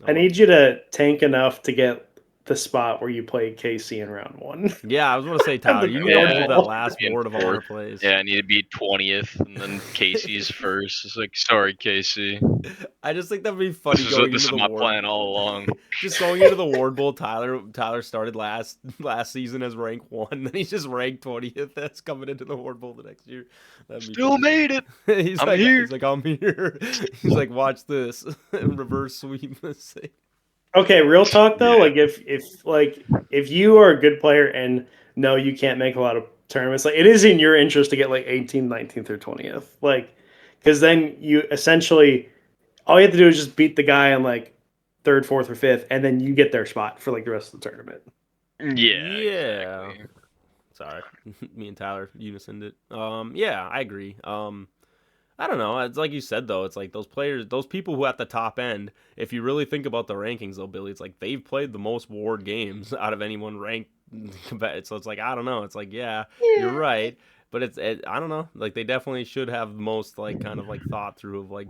I need you to tank enough to get the spot where you played KC in round 1. Yeah, I was gonna say, Tyler, you need to Yeah. hold that last Yeah. board of honor place. Yeah, I need to be 20th, and then Casey's first. It's like, sorry, Casey. I just think that'd be funny This going is into the my Ward. plan all along. Just going into the Ward Bowl, Tyler started last season as rank 1, then he's just ranked 20th. That's coming into the Ward Bowl the next year. That'd be Still made it. he's I'm like, here. He's like, I'm here. He's like, watch this. Reverse sweep this thing. Okay, real talk though, Yeah. if you are a good player and no, you can't make a lot of tournaments, like it is in your interest to get like 18th, 19th, or 20th, like because then you essentially all you have to do is just beat the guy in like 3rd, 4th, or 5th, and then you get their spot for like the rest of the tournament. Yeah. Exactly. Sorry, me and Tyler unisoned it. Yeah, I agree. I don't know. It's like you said though. It's like those players, those people who at the top end. If you really think about the rankings, though, Billy, it's like they've played the most Ward games out of anyone ranked. So it's like I don't know. It's like yeah. You're right, but I don't know. Like they definitely should have the most like kind of like thought through of like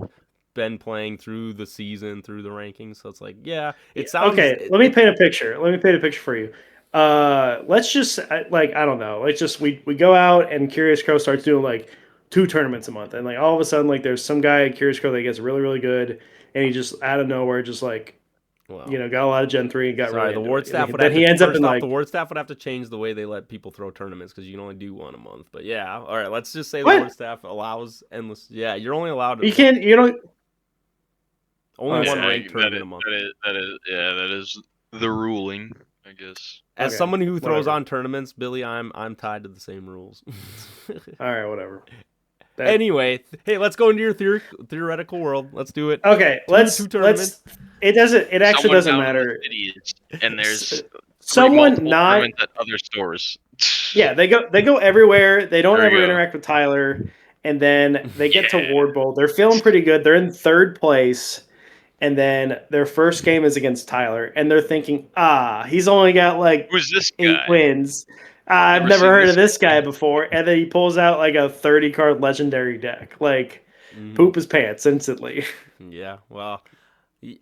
been playing through the season through the rankings. So it's like yeah. It sounds okay. Let me paint a picture. Let me paint a picture for you. Let's just like I don't know. Let's just we go out and Curious Crow starts doing like 2 tournaments a month, and like all of a sudden like there's some guy at Curious Crow that gets really really good, and he just out of nowhere just like well, got a lot of Gen 3 and got sorry, really the into Ward it. staff And would then have he to, ends up first in off, like the Ward staff would have to change the way they let people throw tournaments because you can only do one a month. But yeah, all right, let's just say the What? Ward staff allows endless. Yeah, you're only allowed. you can't you know Only Yeah, one ranked tournament a month. That is the ruling, I guess. As Okay, someone who throws whatever. on tournaments, Billy, I'm tied to the same rules. all right, whatever. That- Anyway, hey, let's go into your theoretical world. Let's do it. Okay, two tournaments. It actually Someone doesn't down in the matter. cities, and there's Someone multiple not tournaments at other stores. Yeah, they go everywhere. They don't There you ever go. interact with Tyler, and then they get to Yeah. Ward Bowl. They're feeling pretty good. They're in 3rd place, and then their first game is against Tyler, and they're thinking, he's only got like Who's this 8 guy? wins. I've Never never seen heard this of this guy before, and then he pulls out like a 30-card legendary deck, like poop his pants instantly. Yeah, well,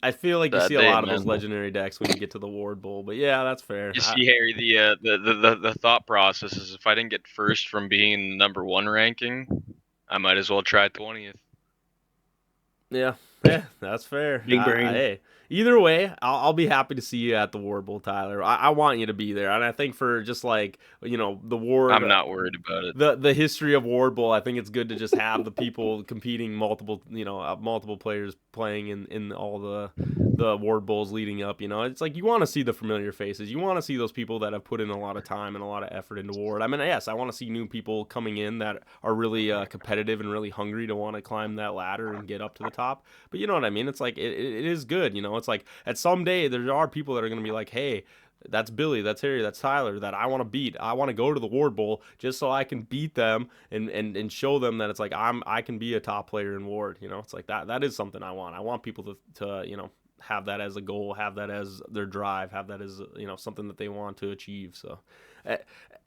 I feel like you That see a day, lot of those man. legendary decks when you get to the Ward Bowl. But yeah, that's fair. You see, Harry, the thought process is if I didn't get first from being in the number 1 ranking, I might as well try 20th. Yeah, that's fair. Big brain. Hey, either way, I'll be happy to see you at the Ward Bowl, Tyler. I want you to be there, and I think for just like the Ward. I'm not worried about it. The history of Ward Bowl, I think it's good to just have the people competing, multiple players playing in all the Ward Bowls leading up. It's like you want to see the familiar faces. You want to see those people that have put in a lot of time and a lot of effort into Ward. I mean, yes, I want to see new people coming in that are really competitive and really hungry to want to climb that ladder and get up to the top. But you know what I mean? It's like it is good. It's like at some day there are people that are going to be like, hey, that's Billy, that's Harry, that's Tyler that I want to beat. I want to go to the Ward Bowl just so I can beat them and show them that it's like I can be a top player in Ward. It's like that is something I want. I want people to have that as a goal, have that as their drive, have that as something that they want to achieve. So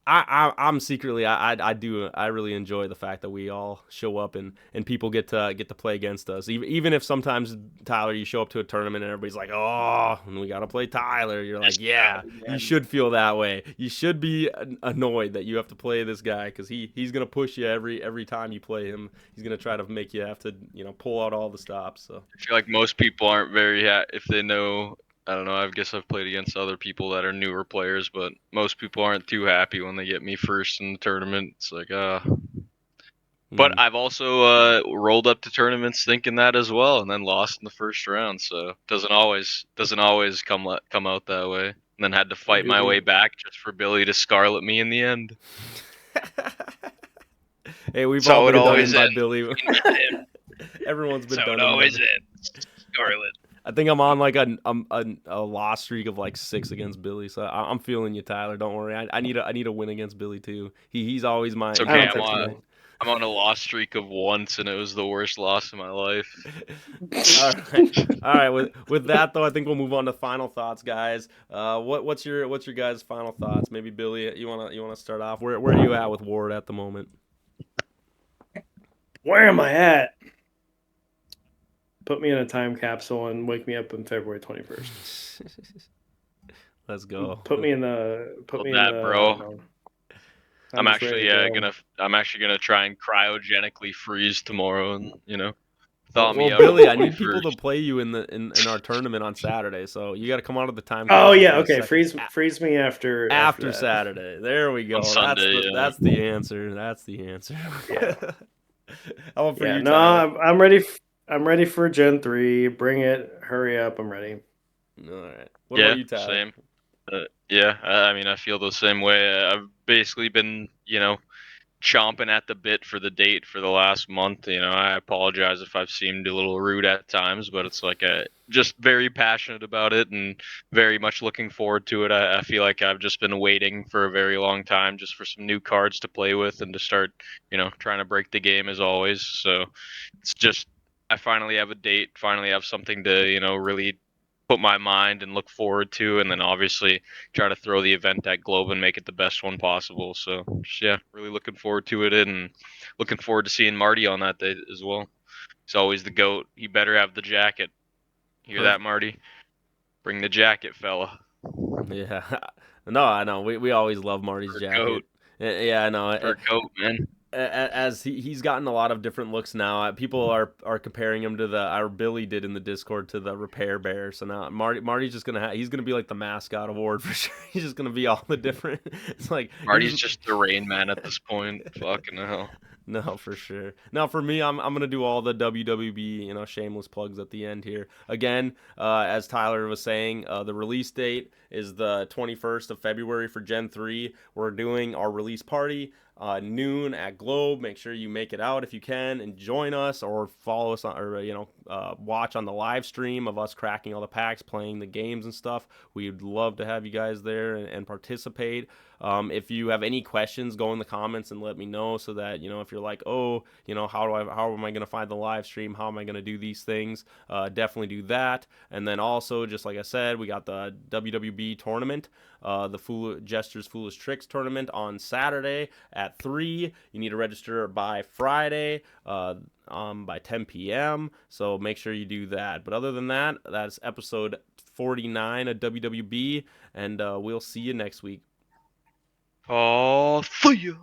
I'm secretly I really enjoy the fact that we all show up and people get to play against us. Even if sometimes, Tyler, you show up to a tournament and everybody's like, oh, and we gotta play Tyler. You're like, This yeah, guy, you man. should feel that way. You should be annoyed that you have to play this guy because he's gonna push you every time you play him. He's gonna try to make you have to pull out all the stops. So I feel like most people aren't very if they know. I don't know. I guess I've played against other people that are newer players, but most people aren't too happy when they get me first in the tournament. It's like, But mm, I've also rolled up to tournaments thinking that as well, and then lost in the first round. So doesn't always come out that way. And then had to fight my way Really. back just for Billy to scarlet me in the end. hey, we've all So it been done in always by ends. Billy. Everyone's been So it done in by always Billy. ends. Scarlet. I think I'm on like a loss streak of like 6 against Billy, so I'm feeling you, Tyler. Don't worry. I need a win against Billy too. He's always my It's he's I okay. my don't I'm think on. kryptonite. so. I'm on a loss streak of once, and it was the worst loss of my life. All right, all right. With that though, I think we'll move on to final thoughts, guys. What's your guys' final thoughts? Maybe Billy, you wanna start off? Where are you at with Ward at the moment? Where am I at? Put me in a time capsule and wake me up on February 21st. Let's go. Put me in the. Put Love me in that, the. I bro. don't know. I'm I'm just ready actually to go. gonna try and cryogenically freeze tomorrow, and thaw Well, me out on Billy, the I need people to 21st. play you in our tournament on Saturday, so you got to come out of the time Oh capsule yeah, for a okay. second. Freeze me after After that. Saturday. There we On go. Sunday. Yeah. That's the answer. That's the answer. Yeah. How about for Yeah. you, No, Tyler? I'm ready. I'm ready for Gen 3. Bring it. Hurry up. I'm ready. All right. What about Yeah, you, Tyler? same. Yeah, I mean, I feel the same way. I've basically been, chomping at the bit for the date for the last month. I apologize if I've seemed a little rude at times, but it's like just very passionate about it and very much looking forward to it. I feel like I've just been waiting for a very long time just for some new cards to play with and to start, trying to break the game as always. So it's just I finally have a date, finally have something to, really put my mind and look forward to, and then obviously try to throw the event at Globe and make it the best one possible. So just, yeah, really looking forward to it, and looking forward to seeing Marty on that day as well. He's always the GOAT. He better have the jacket. Hear that, Perfect. Marty? Bring the jacket, fella. Yeah. No, I know. We always love Marty's For jacket. GOAT. Yeah, I know. For GOAT, man. As he's gotten a lot of different looks now. People are comparing him to our Billy did in the Discord to the Repair Bear. So now Marty's just he's gonna be like the mascot award for sure. He's just gonna be all the different. It's like Marty's just the Rain Man at this point. Fucking hell. no, for sure. Now, for me, I'm gonna do all the WWB, shameless plugs at the end here. Again, as Tyler was saying, the release date is the 21st of February for Gen 3. We're doing our release party noon at Globe. Make sure you make it out if you can and join us, or follow us on, or watch on the live stream of us cracking all the packs, playing the games and stuff. We'd love to have you guys there and participate. If you have any questions, go in the comments and let me know, so that if you're like, oh, how am I gonna find the live stream? How am I gonna do these things? Definitely do that. And then also, just like I said, we got the WWB tournament, the Gestures Foolish Tricks tournament on Saturday at 3. You need to register by Friday. By 10 p.m. So make sure you do that. But other than that, that's episode 49 of WWB, and we'll see you next week. Oh, see ya.